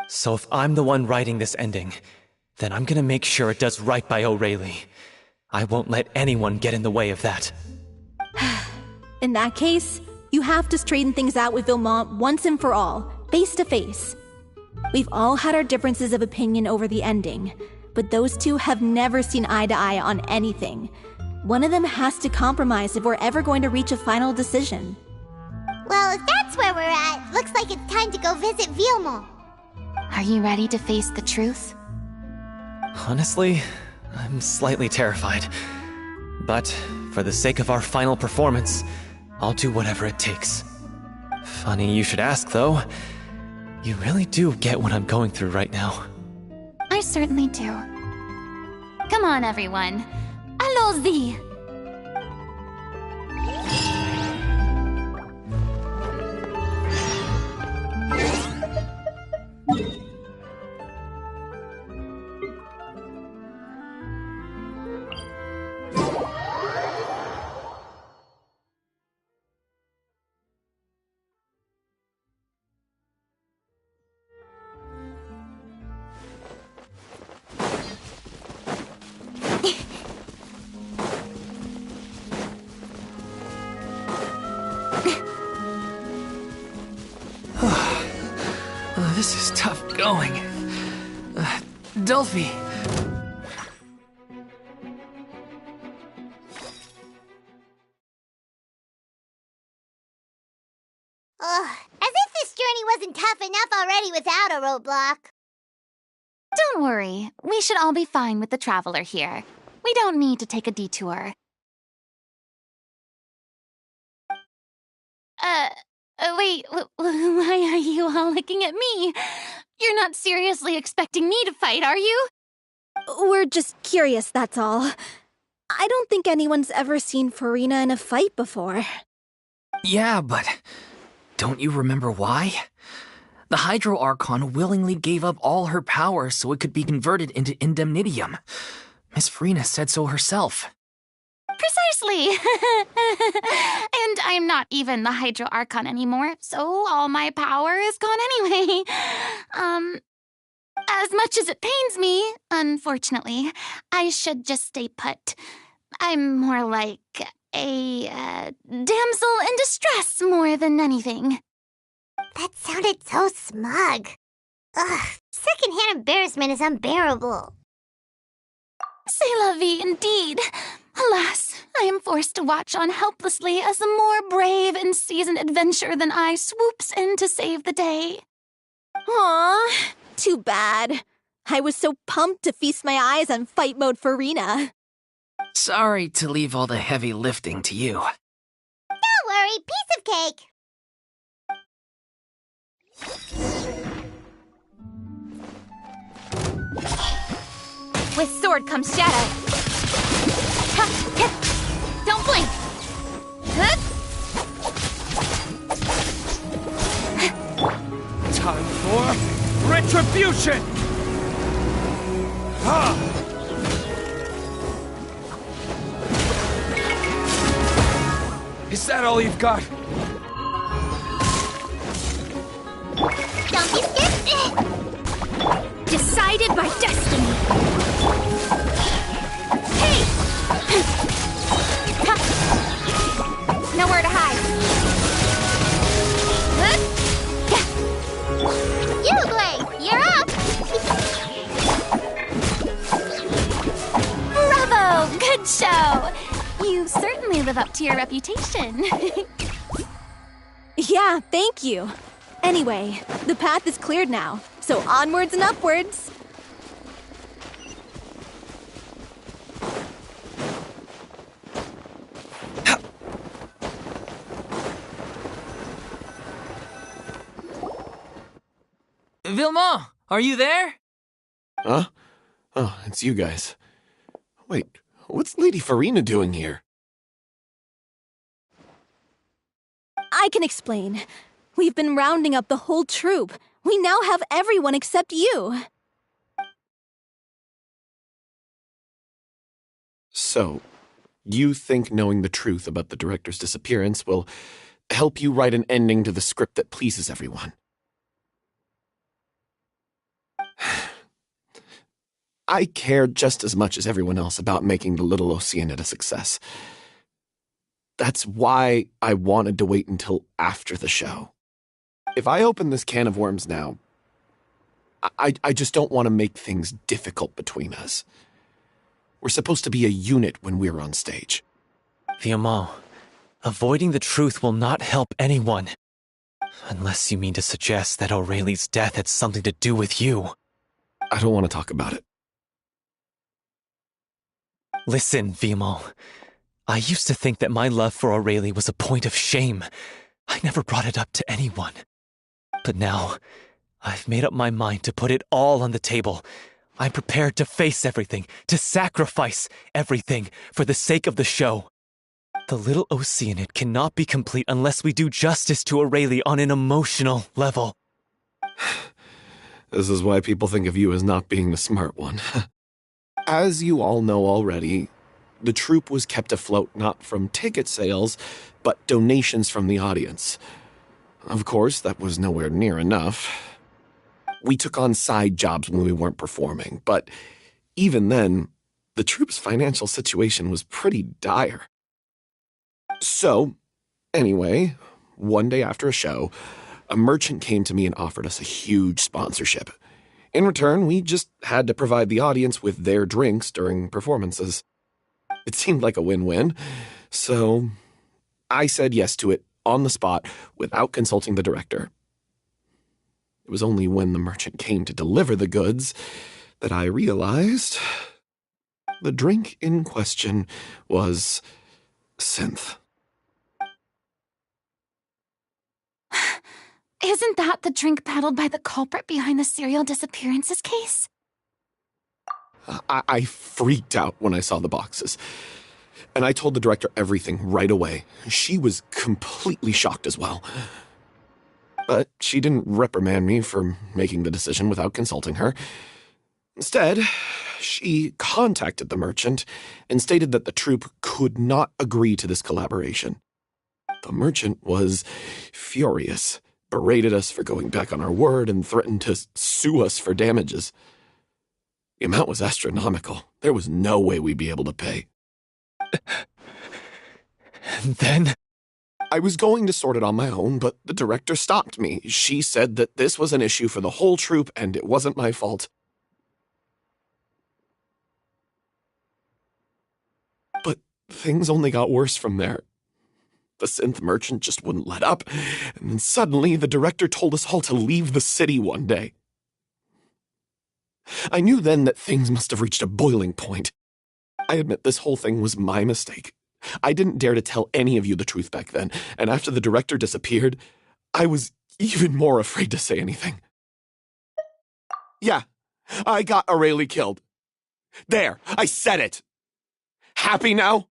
S10: So if I'm the one writing this ending, then I'm gonna make sure it does right by O'Reilly. I won't let anyone get in the way of that.
S5: In that case, you have to straighten things out with Vilmont once and for all, face to face. We've all had our differences of opinion over the ending, but those two have never seen eye to eye on anything. One of them has to compromise if we're ever going to reach a final decision.
S1: Well, if that's where we're at, looks like it's time to go visit Vilmont.
S2: Are you ready to face the truth?
S10: Honestly, I'm slightly terrified. But for the sake of our final performance, I'll do whatever it takes. Funny you should ask, though. You really do get what I'm going through right now.
S2: I certainly do. Come on, everyone. Allons-y!
S3: This is tough going. Delphi.
S1: As if this journey wasn't tough enough already without a roadblock.
S2: Don't worry. We should all be fine with the traveler here. We don't need to take a detour. Wait, why are you all looking at me? You're not seriously expecting me to fight, are you?
S5: We're just curious, that's all. I don't think anyone's ever seen Furina in a fight before.
S3: Yeah, but don't you remember why? The Hydro Archon willingly gave up all her power so it could be converted into indemnitium. Miss Furina said so herself.
S2: Precisely! And I'm not even the Hydro Archon anymore, so all my power is gone anyway. As much as it pains me, unfortunately, I should just stay put. I'm more like a damsel in distress more than anything.
S1: That sounded so smug. Ugh, secondhand embarrassment is unbearable.
S2: C'est la vie, indeed. Alas, I am forced to watch on helplessly as a more brave and seasoned adventurer than I swoops in to save the day.
S5: Aw, too bad. I was so pumped to feast my eyes on fight mode Furina.
S3: Sorry to leave all the heavy lifting to you.
S1: Don't worry, piece of cake.
S2: With sword comes shadow. Don't blink.
S6: Time for retribution! Is that all you've got?
S1: Don't be scared.
S7: Decided by destiny.
S2: Hey! Nowhere to hide.
S1: You, Blake, you're up.
S2: Bravo! Good show! You certainly live up to your reputation.
S5: Yeah, thank you. Anyway, the path is cleared now, so onwards and upwards.
S3: Vilmont, are you there?
S11: Huh? Oh, it's you guys. Wait, what's Lady Furina doing here?
S5: I can explain. We've been rounding up the whole troupe. We now have everyone except you.
S11: So, you think knowing the truth about the director's disappearance will help you write an ending to the script that pleases everyone? I care just as much as everyone else about making the Little Oceanid a success. That's why I wanted to wait until after the show. If I open this can of worms now, I just don't want to make things difficult between us. We're supposed to be a unit when we're on stage.
S10: Vilmont, avoiding the truth will not help anyone. Unless you mean to suggest that Aurelie's death had something to do with you.
S11: I don't want to talk about it.
S10: Listen, Vilmont. I used to think that my love for Aurelie was a point of shame. I never brought it up to anyone. But now, I've made up my mind to put it all on the table. I'm prepared to face everything, to sacrifice everything for the sake of the show. The Little Oceanid cannot be complete unless we do justice to Aurelie on an emotional level.
S11: This is why people think of you as not being the smart one. As you all know already, the troupe was kept afloat not from ticket sales, but donations from the audience. Of course, that was nowhere near enough. We took on side jobs when we weren't performing, but even then, the troupe's financial situation was pretty dire. So, anyway, one day after a show, a merchant came to me and offered us a huge sponsorship. In return, we just had to provide the audience with their drinks during performances. It seemed like a win-win, so I said yes to it on the spot without consulting the director. It was only when the merchant came to deliver the goods that I realized the drink in question was synth.
S4: Isn't that the drink peddled by the culprit behind the serial disappearances case?
S11: I freaked out when I saw the boxes. And I told the director everything right away. She was completely shocked as well. But she didn't reprimand me for making the decision without consulting her. Instead, she contacted the merchant and stated that the troupe could not agree to this collaboration. The merchant was furious, berated us for going back on our word, and threatened to sue us for damages. The amount was astronomical. There was no way we'd be able to pay.
S10: And then?
S11: I was going to sort it on my own, but the director stopped me. She said that this was an issue for the whole troupe and it wasn't my fault. But things only got worse from there. The synth merchant just wouldn't let up, and then suddenly the director told us all to leave the city one day. I knew then that things must have reached a boiling point. I admit this whole thing was my mistake. I didn't dare to tell any of you the truth back then, and after the director disappeared, I was even more afraid to say anything. Yeah, I got Aurelie killed. There, I said it. Happy now?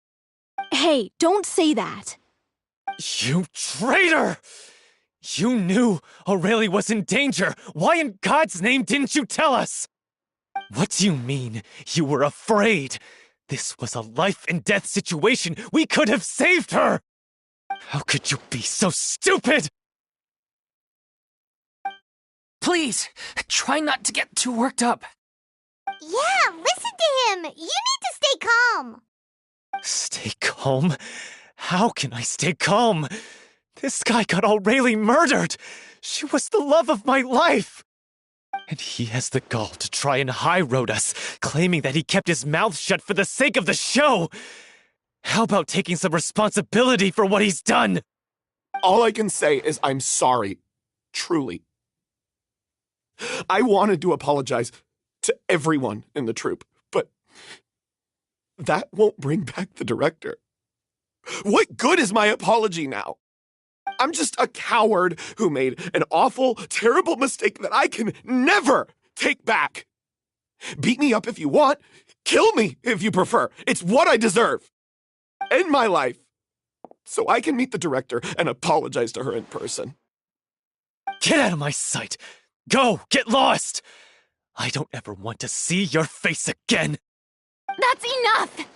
S5: Hey, don't say that.
S10: You traitor! You knew Aurelie was in danger. Why in God's name didn't you tell us? What do you mean, you were afraid? This was a life-and-death situation. We could have saved her! How could you be so stupid?
S3: Please, try not to get too worked up.
S1: Yeah, listen to him. You need to stay calm.
S10: Stay calm? How can I stay calm? This guy got Aurelie murdered. She was the love of my life. And he has the gall to try and high-road us, claiming that he kept his mouth shut for the sake of the show. How about taking some responsibility for what he's done?
S11: All I can say is I'm sorry. Truly. I wanted to apologize to everyone in the troupe, but that won't bring back the director. What good is my apology now? I'm just a coward who made an awful, terrible mistake that I can never take back. Beat me up if you want. Kill me if you prefer. It's what I deserve. End my life so I can meet the director and apologize to her in person.
S10: Get out of my sight! Go! Get lost! I don't ever want to see your face again!
S4: That's enough!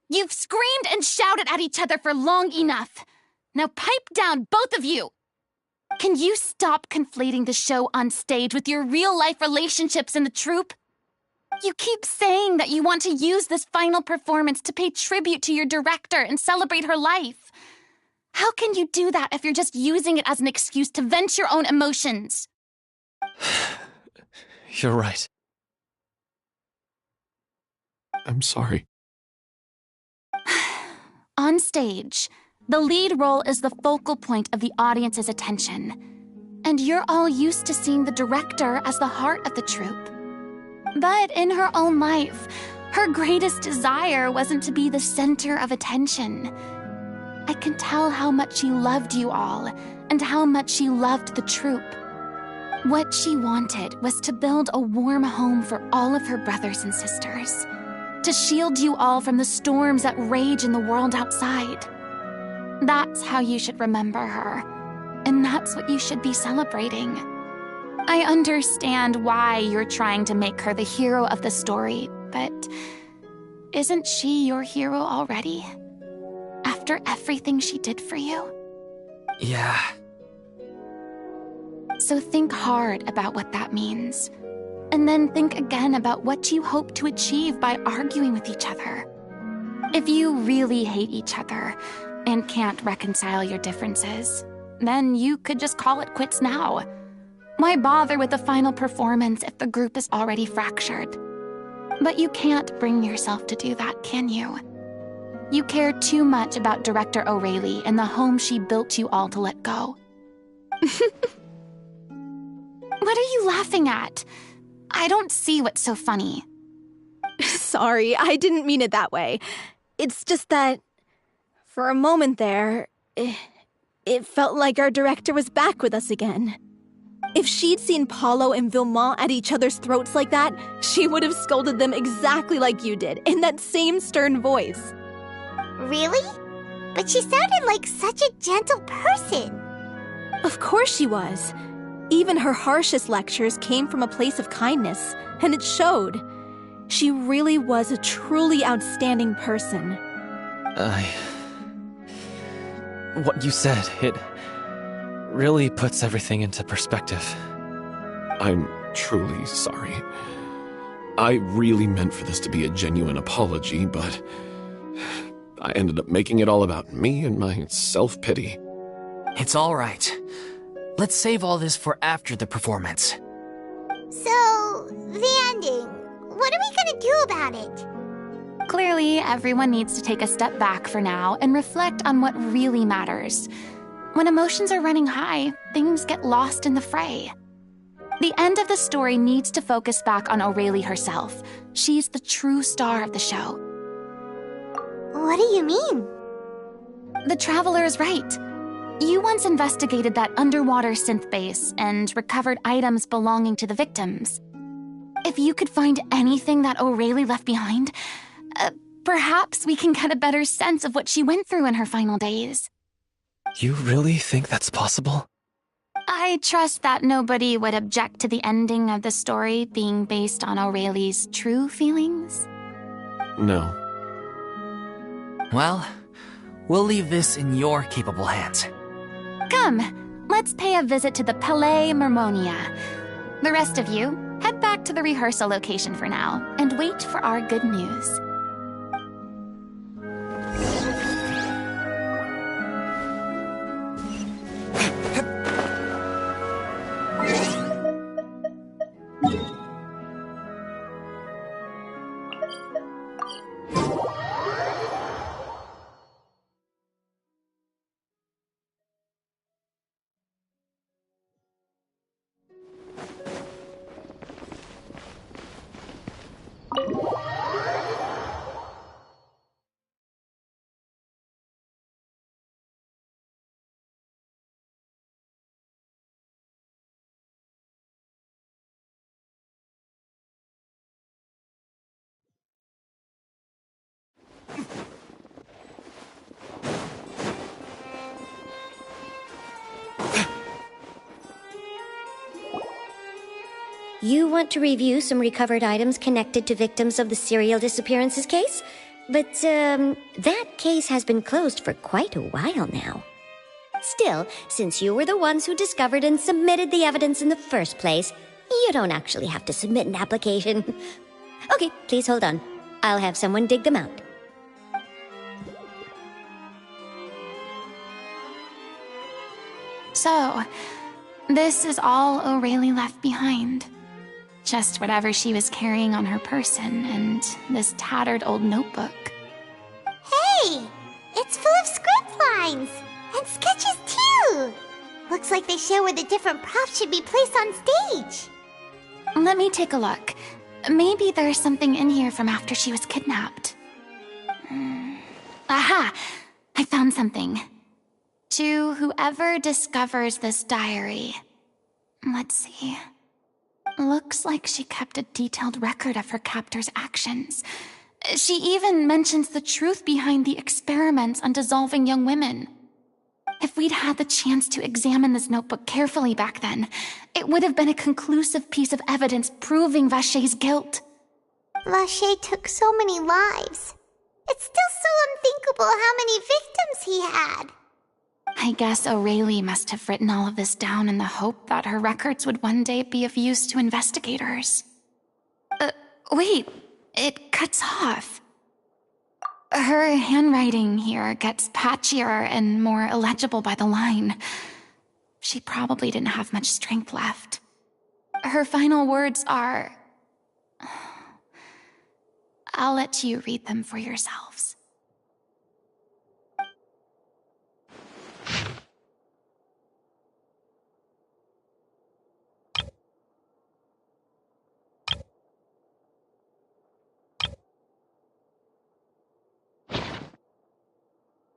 S4: You've screamed and shouted at each other for long enough. Now pipe down, both of you! Can you stop conflating the show on stage with your real-life relationships in the troupe? You keep saying that you want to use this final performance to pay tribute to your director and celebrate her life. How can you do that if you're just using it as an excuse to vent your own emotions?
S10: You're right.
S11: I'm sorry.
S4: On stage, the lead role is the focal point of the audience's attention. And you're all used to seeing the director as the heart of the troupe. But in her own life, her greatest desire wasn't to be the center of attention. I can tell how much she loved you all, and how much she loved the troupe. What she wanted was to build a warm home for all of her brothers and sisters, to shield you all from the storms that rage in the world outside. That's how you should remember her, and that's what you should be celebrating. I understand why you're trying to make her the hero of the story, but isn't she your hero already? After everything she did for you?
S3: Yeah.
S4: So think hard about what that means. And then think again about what you hope to achieve by arguing with each other. If you really hate each other and can't reconcile your differences, then you could just call it quits now. Why bother with the final performance if the group is already fractured? But you can't bring yourself to do that, can you? You care too much about Director O'Reilly and the home she built you all to let go. What are you laughing at? I don't see what's so funny.
S5: Sorry, I didn't mean it that way. It's just that, for a moment there, it felt like our director was back with us again. If she'd seen Paulo and Villemont at each other's throats like that, she would have scolded them exactly like you did, in that same stern voice.
S1: Really? But she sounded like such a gentle person.
S5: Of course she was. Even her harshest lectures came from a place of kindness, and it showed. She really was a truly outstanding person.
S10: What you said, it really puts everything into perspective.
S11: I'm truly sorry. I really meant for this to be a genuine apology, but I ended up making it all about me and my self-pity.
S3: It's all right. Let's save all this for after the performance.
S1: So, the ending. What are we gonna do about it?
S4: Clearly, everyone needs to take a step back for now and reflect on what really matters. When emotions are running high, things get lost in the fray. The end of the story needs to focus back on O'Reilly herself. She's the true star of the show.
S1: What do you mean?
S4: The Traveler is right. You once investigated that underwater synth base and recovered items belonging to the victims. If you could find anything that O'Reilly left behind, perhaps we can get a better sense of what she went through in her final days.
S10: You really think that's possible?
S4: I trust that nobody would object to the ending of the story being based on O'Reilly's true feelings.
S11: No.
S3: Well, we'll leave this in your capable hands.
S4: Come, let's pay a visit to the Palais Mermonia. The rest of you, head back to the rehearsal location for now and wait for our good news.
S12: You want to review some recovered items connected to victims of the serial disappearances case? But, that case has been closed for quite a while now. Still, since you were the ones who discovered and submitted the evidence in the first place, you don't actually have to submit an application. Okay, please hold on. I'll have someone dig them out.
S4: So, this is all O'Reilly left behind. Just whatever she was carrying on her person and this tattered old notebook.
S1: Hey! It's full of script lines! And sketches too! Looks like they show where the different props should be placed on stage.
S4: Let me take a look. Maybe there's something in here from after she was kidnapped. Aha! I found something. To whoever discovers this diary. Let's see. Looks like she kept a detailed record of her captor's actions. She even mentions the truth behind the experiments on dissolving young women. If we'd had the chance to examine this notebook carefully back then, it would have been a conclusive piece of evidence proving Vacher's guilt.
S1: Vacher took so many lives. It's still so unthinkable how many victims he had.
S4: I guess O'Reilly must have written all of this down in the hope that her records would one day be of use to investigators. Wait, it cuts off. Her handwriting here gets patchier and more illegible by the line. She probably didn't have much strength left. Her final words are... I'll let you read them for yourselves.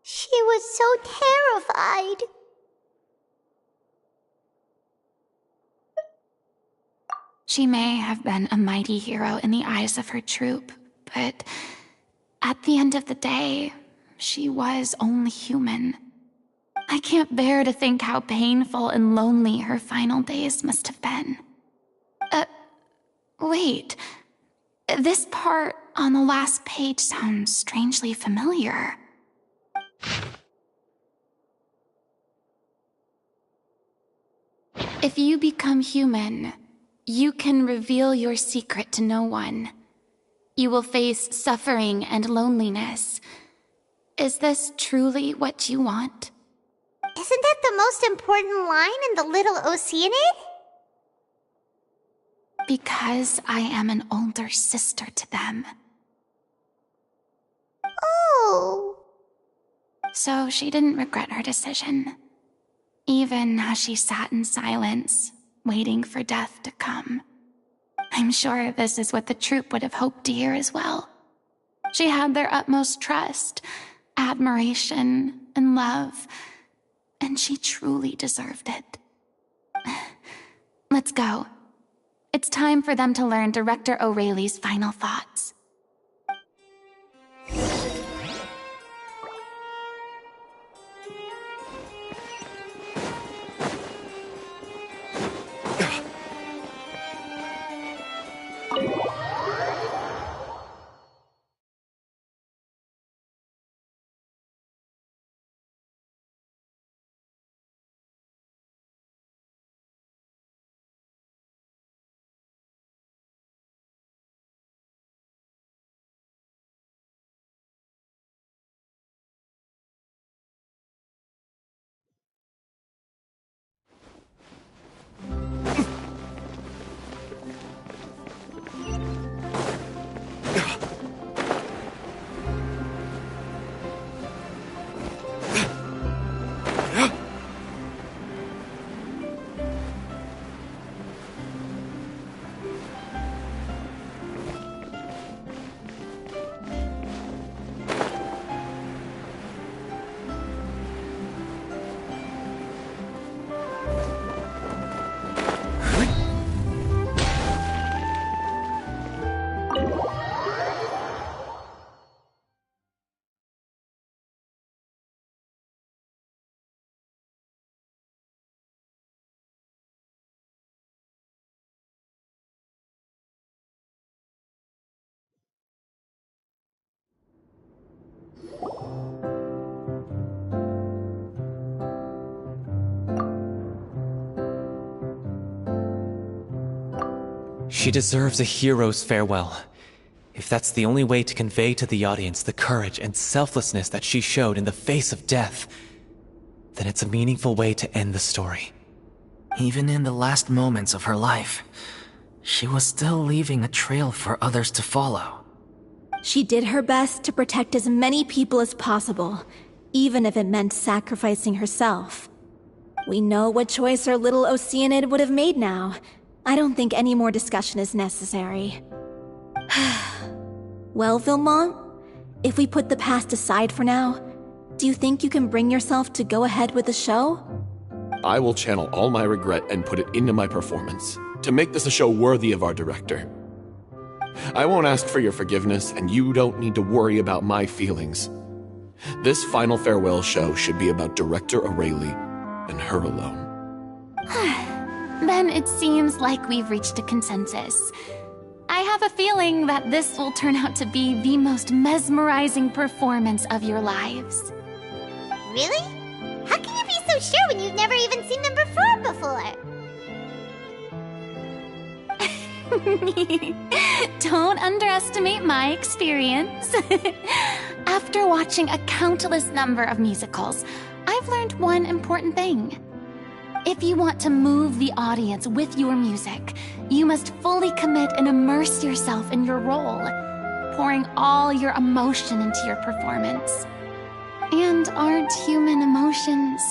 S1: She was so terrified.
S4: She may have been a mighty hero in the eyes of her troop, but at the end of the day, she was only human. I can't bear to think how painful and lonely her final days must have been. Wait. This part on the last page sounds strangely familiar. If you become human, you can reveal your secret to no one. You will face suffering and loneliness. Is this truly what you want?
S1: Isn't that the most important line in the Little Oceanid?
S4: Because I am an older sister to them.
S1: Oh.
S4: So she didn't regret her decision. Even as she sat in silence, waiting for death to come. I'm sure this is what the troupe would have hoped to hear as well. She had their utmost trust, admiration, and love, and she truly deserved it. Let's go. It's time for them to learn Director O'Reilly's final thoughts.
S10: She deserves a hero's farewell. If that's the only way to convey to the audience the courage and selflessness that she showed in the face of death, then it's a meaningful way to end the story.
S3: Even in the last moments of her life, she was still leaving a trail for others to follow.
S5: She did her best to protect as many people as possible, even if it meant sacrificing herself. We know what choice our little Oceanid would have made now. I don't think any more discussion is necessary. Well, Vilmont, if we put the past aside for now, do you think you can bring yourself to go ahead with the show?
S11: I will channel all my regret and put it into my performance, to make this a show worthy of our director. I won't ask for your forgiveness, and you don't need to worry about my feelings. This final farewell show should be about Director Aurelie and her alone.
S4: Then it seems like we've reached a consensus. I have a feeling that this will turn out to be the most mesmerizing performance of your lives.
S1: Really? How can you be so sure when you've never even seen them perform before?
S4: Don't underestimate my experience. After watching a countless number of musicals, I've learned one important thing. If you want to move the audience with your music, you must fully commit and immerse yourself in your role, pouring all your emotion into your performance. And aren't human emotions,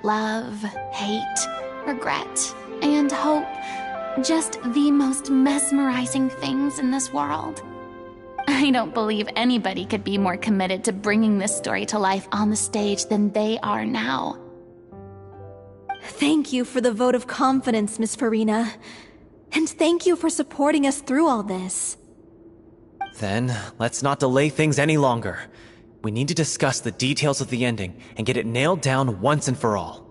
S4: love, hate, regret, and hope, just the most mesmerizing things in this world? I don't believe anybody could be more committed to bringing this story to life on the stage than they are now.
S5: Thank you for the vote of confidence, Miss Furina. And thank you for supporting us through all this.
S10: Then, let's not delay things any longer. We need to discuss the details of the ending and get it nailed down once and for all.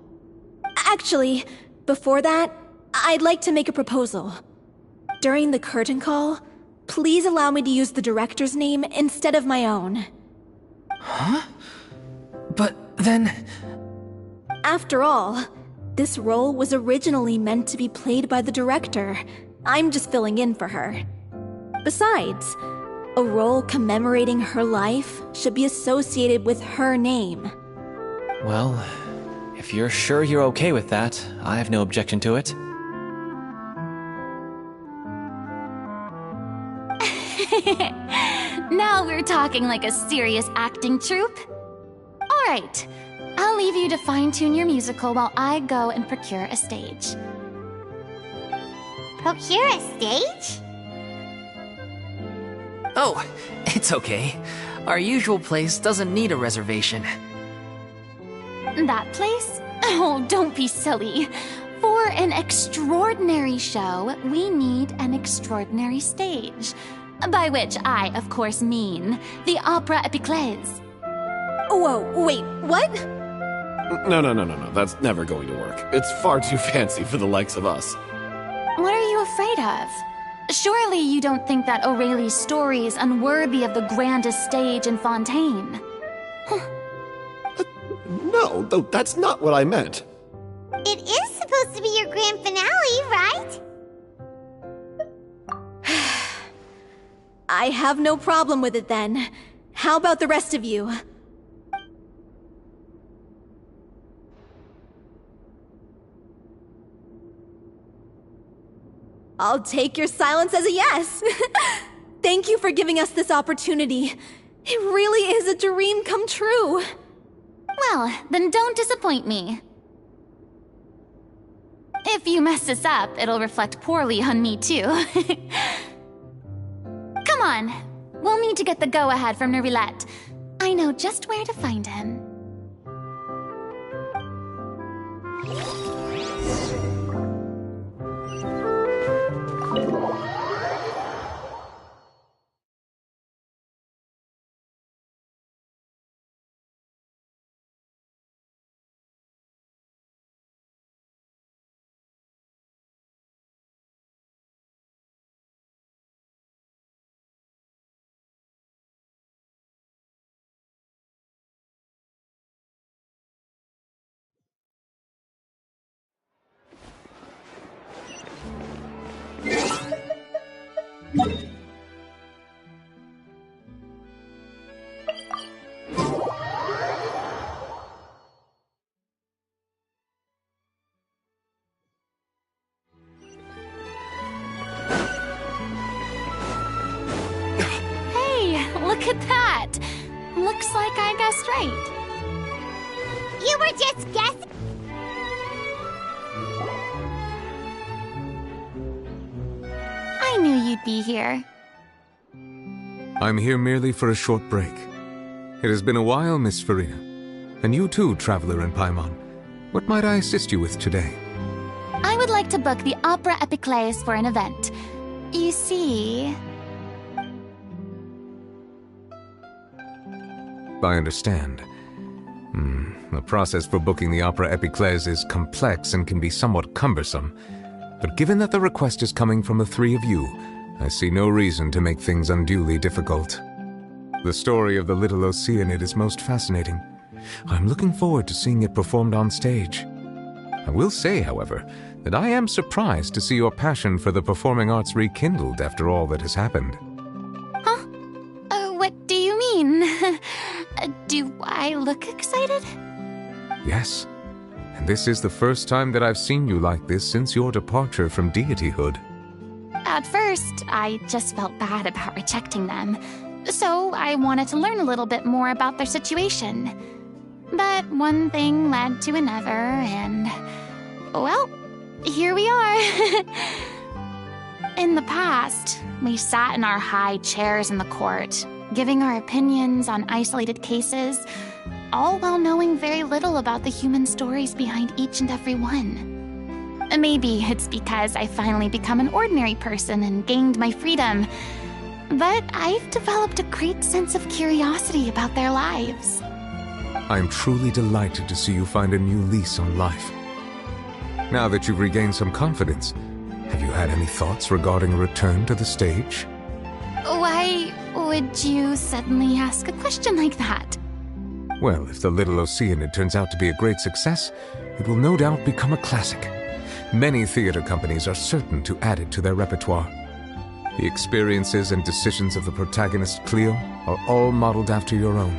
S5: Actually, before that, I'd like to make a proposal. During the curtain call, please allow me to use the director's name instead of my own.
S3: Huh? But then...
S5: After all, this role was originally meant to be played by the director. I'm just filling in for her. Besides, a role commemorating her life should be associated with her name.
S10: Well, if you're sure you're okay with that, I have no objection to it.
S4: Now we're talking like a serious acting troupe. All right, I'll leave you to fine-tune your musical while I go and procure a stage.
S1: Procure a stage?
S3: Oh, it's okay. Our usual place doesn't need a reservation.
S4: That place? Oh, don't be silly. For an extraordinary show, we need an extraordinary stage. By which I, of course, mean the Opera Epiclese.
S5: Whoa, wait, what?
S11: No. That's never going to work. It's far too fancy for the likes of us.
S4: What are you afraid of? Surely you don't think that Aurelie's story is unworthy of the grandest stage in Fontaine.
S11: No, though that's not what I meant.
S1: It is supposed to be your grand finale, right?
S5: I have no problem with it then. How about the rest of you? I'll take your silence as a yes. Thank you for giving us this opportunity. It really is a dream come true.
S4: Well, then don't disappoint me. If you mess this up, it'll reflect poorly on me too. Come on, we'll need to get the go-ahead from Nervilette. I know just where to find him. Look at that! Looks like I guessed right.
S1: You were just guessing.
S4: I knew you'd be here.
S13: I'm here merely for a short break. It has been a while, Miss Furina. And you too, Traveler in Paimon. What might I assist you with today?
S4: I would like to book the Opera Epiclese for an event. You see...
S13: I understand. The process for booking the Opera Epiclese is complex and can be somewhat cumbersome. But given that the request is coming from the three of you, I see no reason to make things unduly difficult. The story of the Little Oceanid is most fascinating. I'm looking forward to seeing it performed on stage. I will say, however, that I am surprised to see your passion for the performing arts rekindled after all that has happened.
S4: Huh? What do you mean? Do I look excited?
S13: Yes. And this is the first time that I've seen you like this since your departure from deityhood.
S4: At first, I just felt bad about rejecting them. So I wanted to learn a little bit more about their situation. But one thing led to another, and... well, here we are. In the past, we sat in our high chairs in the court, giving our opinions on isolated cases, all while knowing very little about the human stories behind each and every one. Maybe it's because I finally become an ordinary person and gained my freedom, but I've developed a great sense of curiosity about their lives.
S13: I'm truly delighted to see you find a new lease on life. Now that you've regained some confidence, have you had any thoughts regarding a return to the stage?
S4: Why would you suddenly ask a question like that?
S13: Well, if the Little Oceanid turns out to be a great success, it will no doubt become a classic. Many theater companies are certain to add it to their repertoire. The experiences and decisions of the protagonist Cleo are all modeled after your own.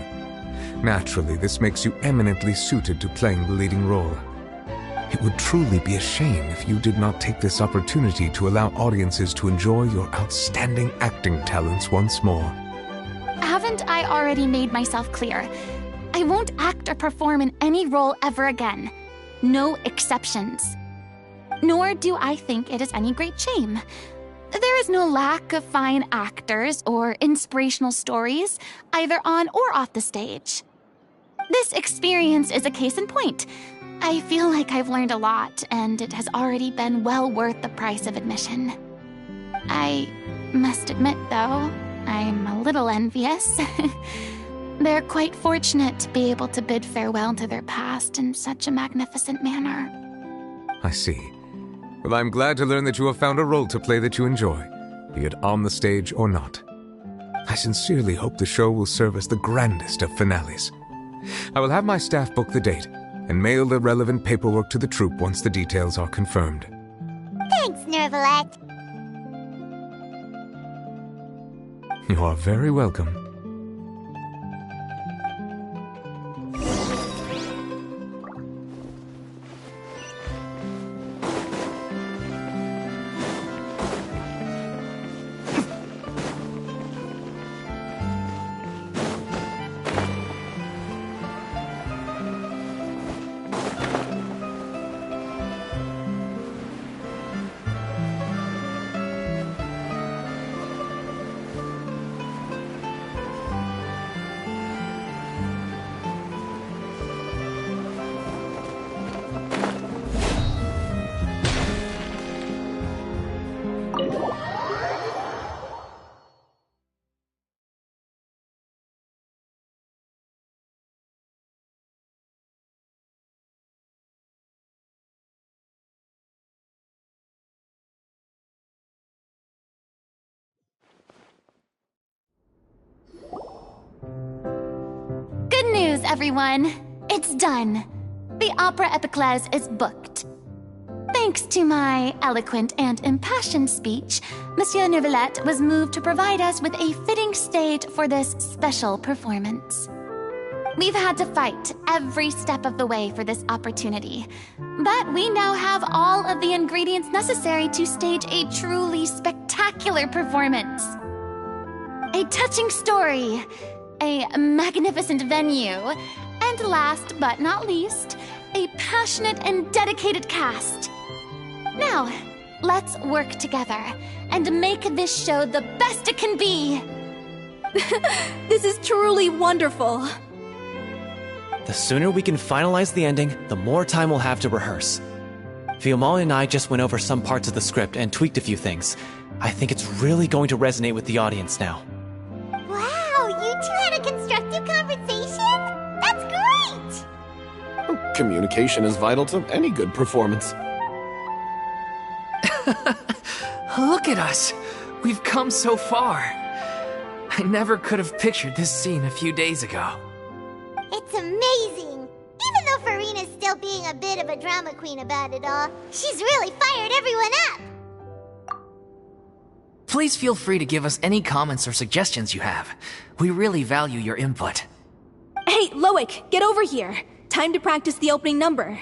S13: Naturally, this makes you eminently suited to playing the leading role. It would truly be a shame if you did not take this opportunity to allow audiences to enjoy your outstanding acting talents once more.
S4: Haven't I already made myself clear? I won't act or perform in any role ever again. No exceptions. Nor do I think it is any great shame. There is no lack of fine actors or inspirational stories, either on or off the stage. This experience is a case in point. I feel like I've learned a lot, and it has already been well worth the price of admission. I must admit, though, I'm a little envious. They're quite fortunate to be able to bid farewell to their past in such a magnificent manner.
S13: I see. Well, I'm glad to learn that you have found a role to play that you enjoy, be it on the stage or not. I sincerely hope the show will serve as the grandest of finales. I will have my staff book the date and mail the relevant paperwork to the troupe once the details are confirmed.
S1: Thanks, Nervalette.
S13: You are very welcome.
S4: Good news, everyone! It's done! The Opera Epiclese is booked. They Thanks to my eloquent and impassioned speech, Monsieur Noublitz was moved to provide us with a fitting stage for this special performance. We've had to fight every step of the way for this opportunity, but we now have all of the ingredients necessary to stage a truly spectacular performance. A touching story, a magnificent venue, and last but not least, a passionate and dedicated cast. Now, let's work together and make this show the best it can be.
S5: This is truly wonderful.
S10: The sooner we can finalize the ending, the more time we'll have to rehearse. Fiumali and I just went over some parts of the script and tweaked a few things. I think it's really going to resonate with the audience now.
S1: Wow, you two had a constructive conversation? That's great!
S11: Communication is vital to any good performance.
S3: Look at us! We've come so far. I never could have pictured this scene a few days ago.
S1: It's amazing! Even though Furina's still being a bit of a drama queen about it all, she's really fired everyone up!
S3: Please feel free to give us any comments or suggestions you have. We really value your input.
S5: Hey, Loic, get over here. Time to practice the opening number.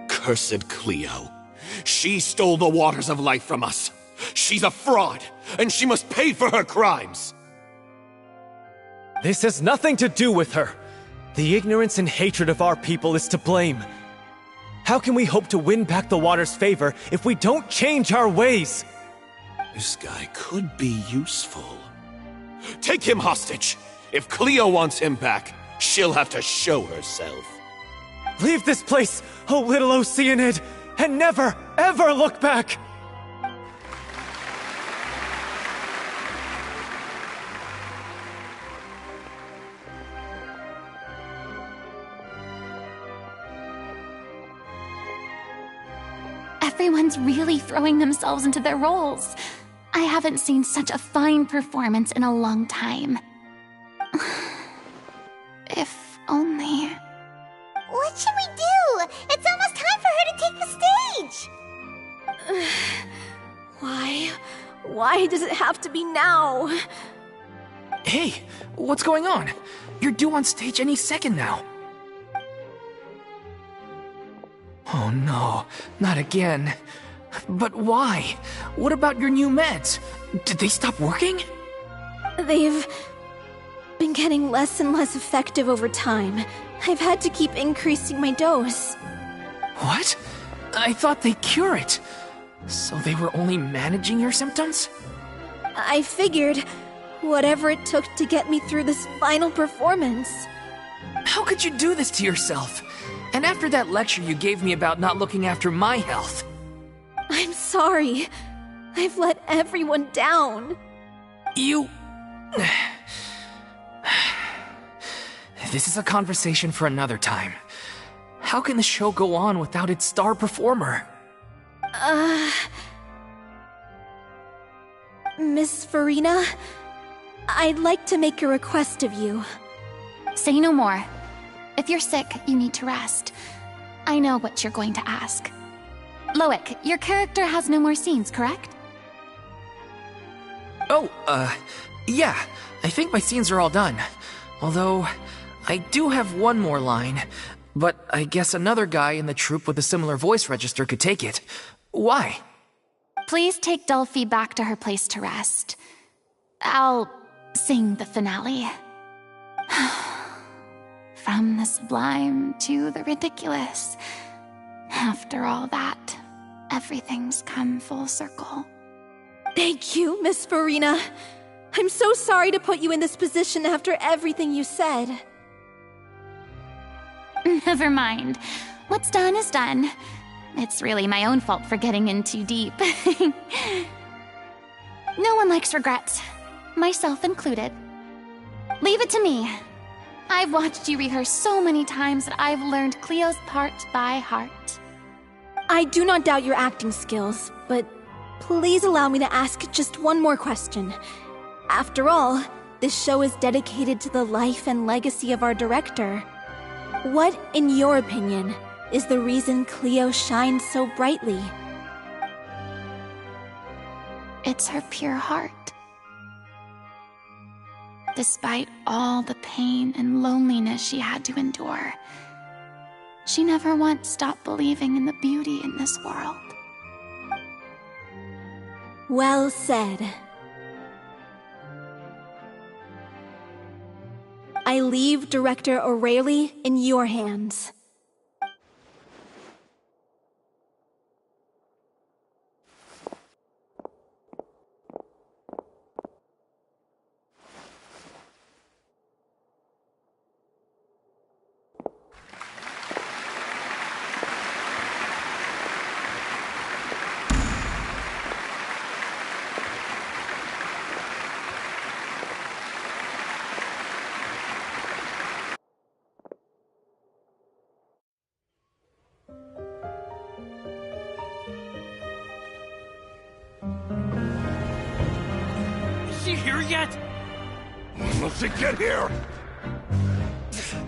S11: Cursed Cleo. She stole the waters of life from us. She's a fraud, and she must pay for her crimes.
S10: This has nothing to do with her. The ignorance and hatred of our people is to blame. How can we hope to win back the water's favor if we don't change our ways?
S11: This guy could be useful. Take him hostage. If Cleo wants him back, she'll have to show herself.
S10: Leave this place, O little Oceanid, and never, ever look back!
S4: Everyone's really throwing themselves into their roles. I haven't seen such a fine performance in a long time. If only...
S1: What should we do? It's almost time for her to take the stage!
S5: Why does it have to be now?
S3: Hey, what's going on? You're due on stage any second now. Oh no, not again. But why? What about your new meds? Did they stop working?
S5: They've been getting less and less effective over time. I've had to keep increasing my dose.
S3: What? I thought they cure it. So they were only managing your symptoms?
S5: I figured whatever it took to get me through this final performance.
S3: How could you do this to yourself? And after that lecture you gave me about not looking after my health.
S5: I'm sorry. I've let everyone down.
S3: You... This is a conversation for another time. How can the show go on without its star performer?
S5: Miss Furina, I'd like to make a request of you.
S4: Say no more. If you're sick, you need to rest. I know what you're going to ask. Loic, your character has no more scenes, correct?
S3: Oh, yeah. I think my scenes are all done. Although, I do have one more line. But I guess another guy in the troupe with a similar voice register could take it. Why?
S4: Please take Delphi back to her place to rest. I'll sing the finale. From the sublime to the ridiculous. After all that, everything's come full circle.
S5: Thank you, Miss Furina. I'm so sorry to put you in this position after everything you said.
S4: Never mind. What's done is done. It's really my own fault for getting in too deep. No one likes regrets, myself included. Leave it to me. I've watched you rehearse so many times that I've learned Cleo's part by heart.
S5: I do not doubt your acting skills, but please allow me to ask just one more question. After all, this show is dedicated to the life and legacy of our director. What, in your opinion, is the reason Cleo shines so brightly?
S4: It's her pure heart. Despite all the pain and loneliness she had to endure, she never once stopped believing in the beauty in this world.
S5: Well said. I leave Director O'Reilly in your hands.
S6: Here yet?
S14: Let's she get here!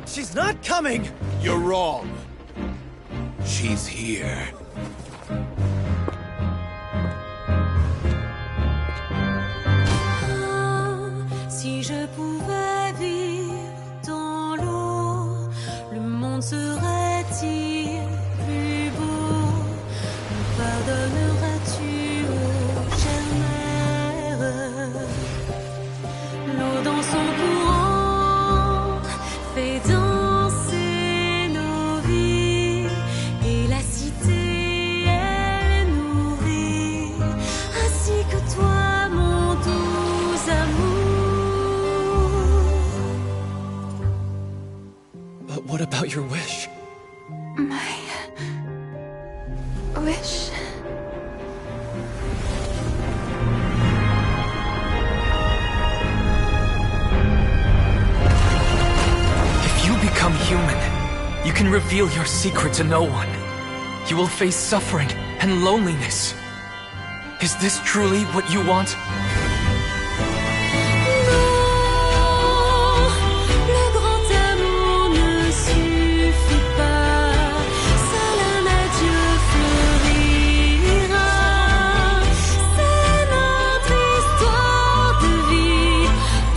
S10: She's not coming!
S14: You're wrong. She's here.
S15: Si je pouvais vivre dans l'eau, le monde serait-il plus beau? Me pardonneras-tu, ô chère mère? L'eau dans son courant fait danser nos vies, et la cité elle nourrit, ainsi que toi mon doux amour.
S10: But what about your wish?
S4: My wish.
S6: If you become human, you can reveal your secret to no one. You will face suffering and loneliness. Is this truly what you want?
S15: Le grand amour ne suffit pas, seul un adieu fleurira. C'est notre histoire de vie,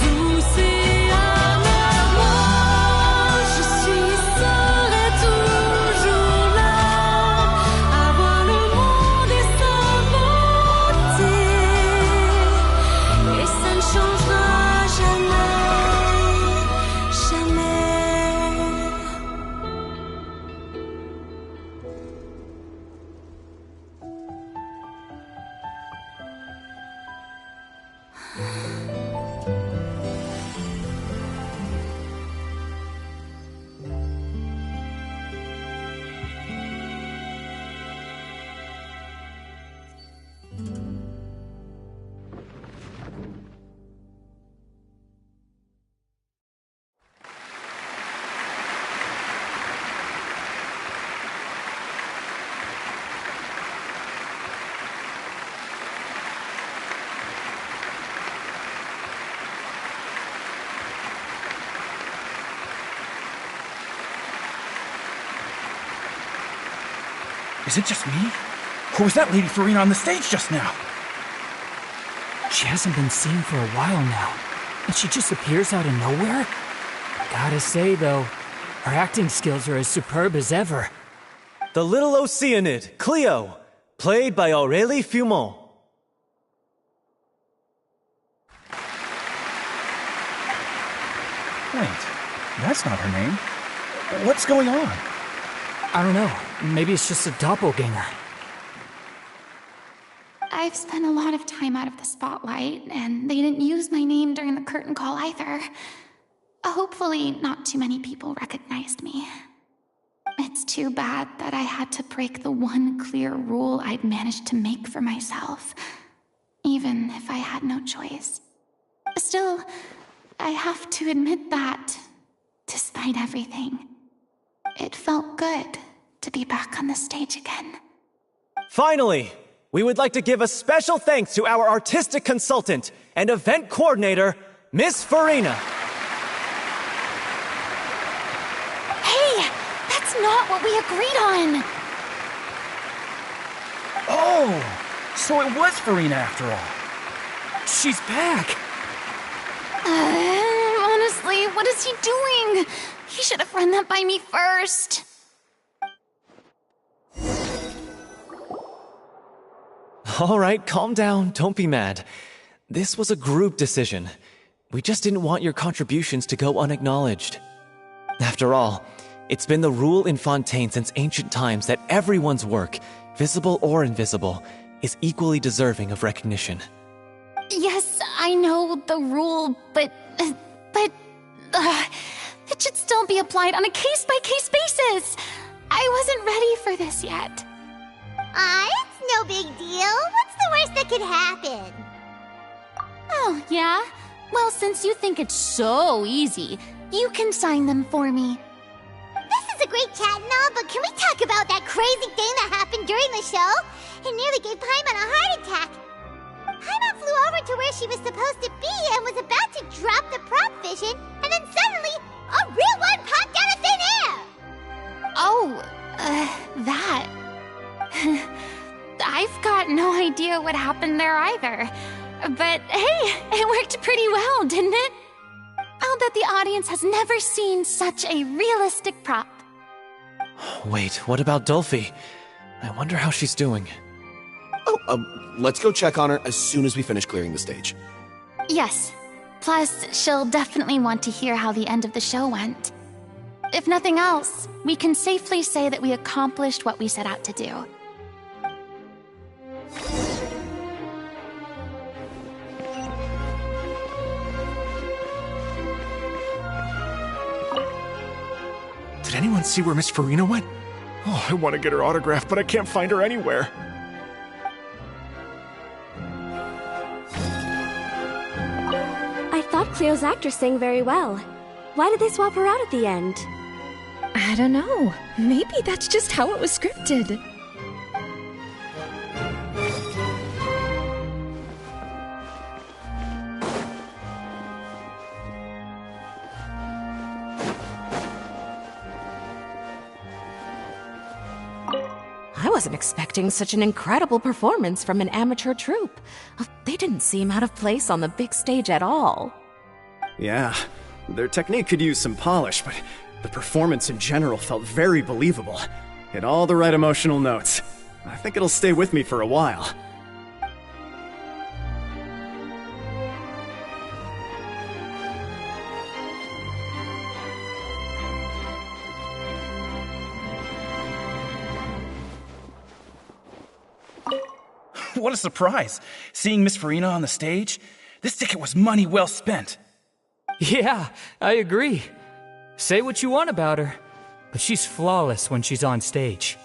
S15: douce et amère. Moi, je serai toujours là, à voir le monde et s'inventer, et ça ne changera jamais, jamais.
S16: Is it just me? Or was that Lady Furina on the stage just now?
S17: She hasn't been seen for a while now, and she just appears out of nowhere? Gotta say, though, her acting skills are as superb as ever.
S10: The Little Oceanid, Cleo, played by Aurélie Fumont.
S16: Wait, that's not her name. What's going on?
S17: I don't know. Maybe it's just a doppelganger.
S4: I've spent a lot of time out of the spotlight, and they didn't use my name during the curtain call either. Hopefully, not too many people recognized me. It's too bad that I had to break the one clear rule I'd managed to make for myself. even if I had no choice. Still, I have to admit that, despite everything, it felt good to be back on the stage again.
S10: Finally, we would like to give a special thanks to our artistic consultant and event coordinator, Miss Furina.
S4: Hey, that's not what we agreed on!
S16: Oh, so it was Furina after all. She's back!
S4: Honestly, what is he doing? He should have run that by me first.
S10: All right, calm down, don't be mad. This was a group decision. We just didn't want your contributions to go unacknowledged. After all, it's been the rule in Fontaine since ancient times that everyone's work, visible or invisible, is equally deserving of recognition.
S4: Yes, I know the rule, but it should still be applied on a case-by-case basis. I wasn't ready for this yet.
S1: It's no big deal. What's the worst that could happen?
S4: Oh, yeah? Well, since you think it's so easy, you can sign them for me.
S1: This is a great chat and all, but can we talk about that crazy thing that happened during the show? It nearly gave Paimon a heart attack. Paimon flew over to where she was supposed to be and was about to drop the prop vision, and then suddenly, a real one popped out of thin air!
S4: Oh, that. I've got no idea what happened there either. But hey, it worked pretty well, didn't it? I'll bet the audience has never seen such a realistic prop.
S10: Wait, what about Dolphy? I wonder how she's doing.
S11: Let's go check on her as soon as we finish clearing the stage.
S4: Yes. Plus, she'll definitely want to hear how the end of the show went. If nothing else, we can safely say that we accomplished what we set out to do.
S18: Did anyone see where Miss Furina went? Oh, I want to get her autograph, but I can't find her anywhere.
S19: I thought Cleo's actress sang very well. Why did they swap her out at the end?
S20: I don't know. Maybe that's just how it was scripted.
S21: I wasn't expecting such an incredible performance from an amateur troupe. They didn't seem out of place on the big stage at all.
S22: Yeah, their technique could use some polish, but the performance in general felt very believable. Hit all the right emotional notes. I think it'll stay with me for a while.
S16: What a surprise! Seeing Miss Furina on the stage? This ticket was money well spent.
S17: Yeah, I agree. Say what you want about her, but she's flawless when she's on stage.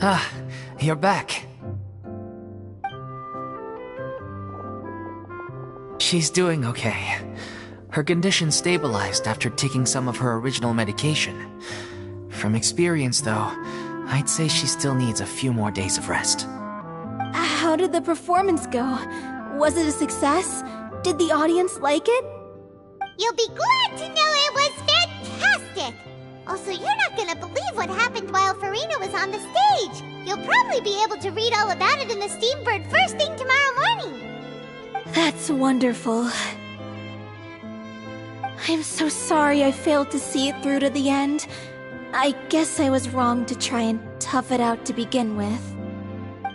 S3: Ah, you're back. She's doing okay. Her condition stabilized after taking some of her original medication. From experience, though, I'd say she still needs a few more days of rest.
S5: How did the performance go? Was it a success? Did the audience like it?
S1: You'll be glad to know it was fantastic! Also, you're not gonna believe what happened while Furina was on the stage. You'll probably be able to read all about it in the Steambird first thing tomorrow morning.
S5: That's wonderful. I'm so sorry I failed to see it through to the end. I guess I was wrong to try and tough it out to begin with.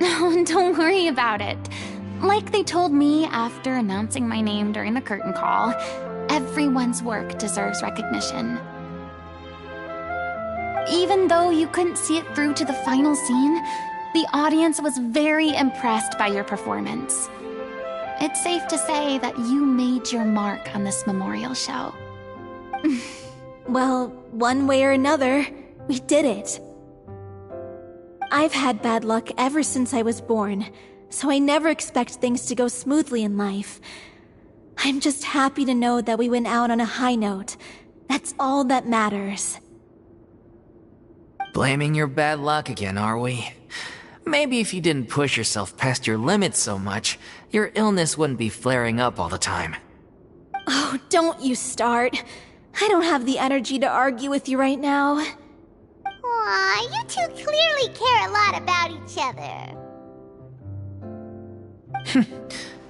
S4: Oh, don't worry about it. Like they told me after announcing my name during the curtain call, everyone's work deserves recognition. Even though you couldn't see it through to the final scene, the audience was very impressed by your performance. It's safe to say that you made your mark on this memorial show.
S5: Well, one way or another, we did it. I've had bad luck ever since I was born, so I never expect things to go smoothly in life. I'm just happy to know that we went out on a high note. That's all that matters.
S3: Blaming your bad luck again, are we? Maybe if you didn't push yourself past your limits so much, your illness wouldn't be flaring up all the time.
S5: Oh, don't you start. I don't have the energy to argue with you right now.
S1: Aw, you two clearly care a lot about each other.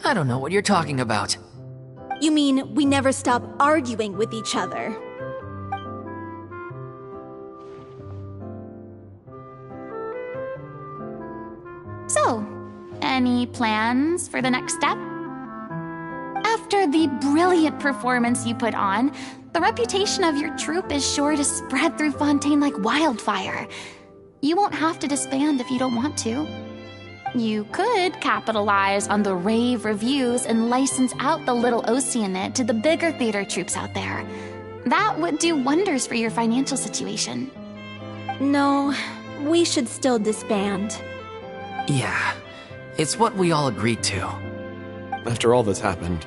S3: I don't know what you're talking about.
S5: You mean we never stop arguing with each other?
S4: So, any plans for the next step? After the brilliant performance you put on, the reputation of your troupe is sure to spread through Fontaine like wildfire. You won't have to disband if you don't want to. You could capitalize on the rave reviews and license out the Little Oceanid to the bigger theater troupes out there. That would do wonders for your financial situation.
S5: No, we should still disband.
S3: Yeah, it's what we all agreed to.
S11: After all that's happened,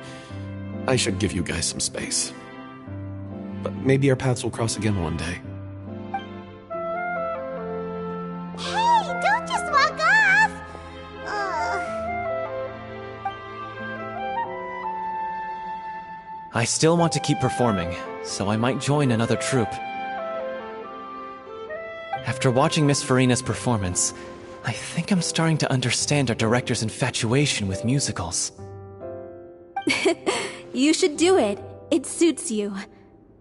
S11: I should give you guys some space. But maybe our paths will cross again one day.
S1: Hey, don't just walk off!
S10: I still want to keep performing, so I might join another troupe. After watching Miss Furina's performance, I think I'm starting to understand our director's infatuation with musicals.
S5: You should do it. It suits you.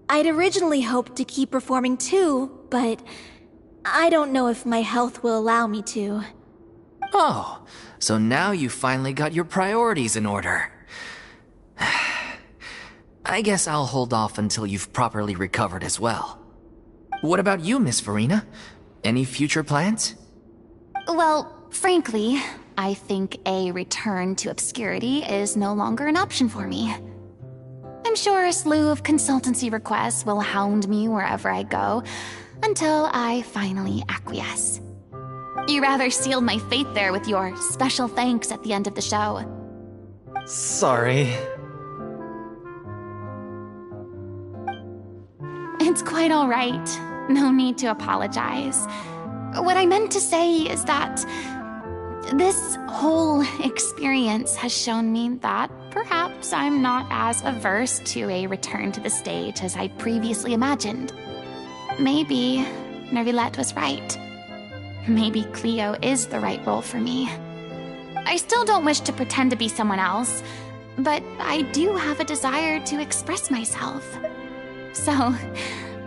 S5: I'd originally hoped to keep performing too, but I don't know if my health will allow me to.
S3: Oh, so now you finally got your priorities in order. I guess I'll hold off until you've properly recovered as well. What about you, Miss Furina? Any future plans?
S4: Well, frankly, I think a return to obscurity is no longer an option for me. I'm sure a slew of consultancy requests will hound me wherever I go, until I finally acquiesce. You rather sealed my fate there with your special thanks at the end of the show.
S10: Sorry.
S4: It's quite all right. No need to apologize. What I meant to say is that this whole experience has shown me that perhaps I'm not as averse to a return to the stage as I previously imagined. Maybe Nervilette was right. Maybe Cleo is the right role for me. I still don't wish to pretend to be someone else, but I do have a desire to express myself. So,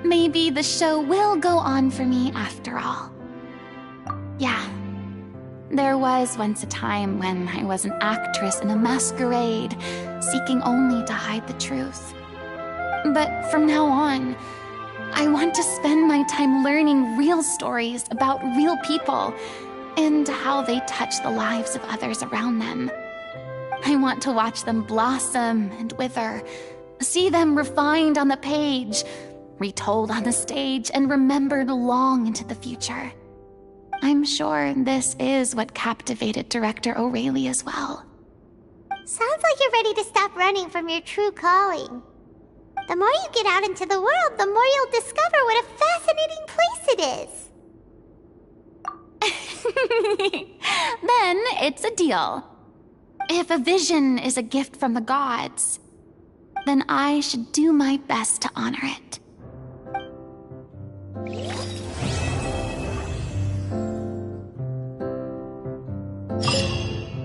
S4: maybe the show will go on for me after all. Yeah. There was once a time when I was an actress in a masquerade, seeking only to hide the truth. But from now on, I want to spend my time learning real stories about real people and how they touch the lives of others around them. I want to watch them blossom and wither, see them refined on the page, retold on the stage, and remembered long into the future. I'm sure this is what captivated Director O'Reilly as well.
S1: Sounds like you're ready to stop running from your true calling. The more you get out into the world, the more you'll discover what a fascinating place it is.
S4: Then it's a deal. If a vision is a gift from the gods, then I should do my best to honor it.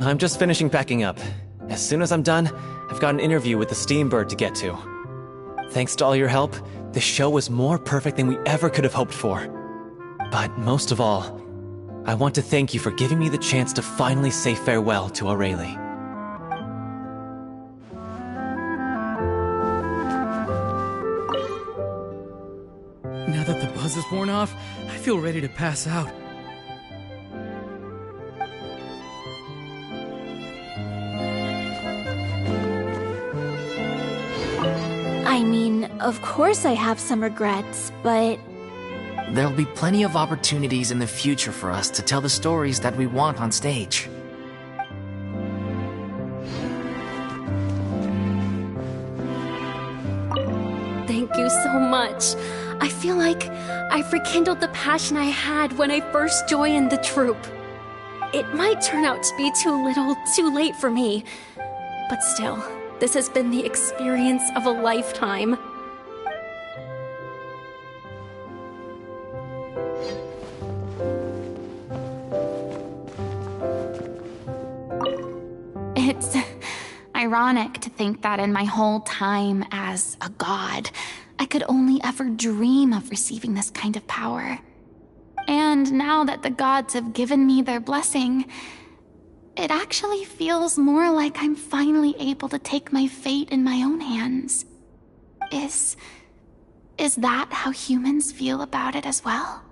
S10: I'm just finishing packing up. As soon as I'm done, I've got an interview with the Steambird to get to. Thanks to all your help, this show was more perfect than we ever could have hoped for. But most of all, I want to thank you for giving me the chance to finally say farewell to O'Reilly.
S8: Now that the buzz is worn off, I feel ready to pass out.
S19: I mean, of course I have some regrets, but...
S3: There'll be plenty of opportunities in the future for us to tell the stories that we want on stage.
S7: Thank you so much. I feel like I've rekindled the passion I had when I first joined the troupe. It might turn out to be too little, too late for me, but still, this has been the experience of a lifetime.
S4: It's ironic to think that in my whole time as a god, I could only ever dream of receiving this kind of power. And now that the gods have given me their blessing, it actually feels more like I'm finally able to take my fate in my own hands. Is that how humans feel about it as well?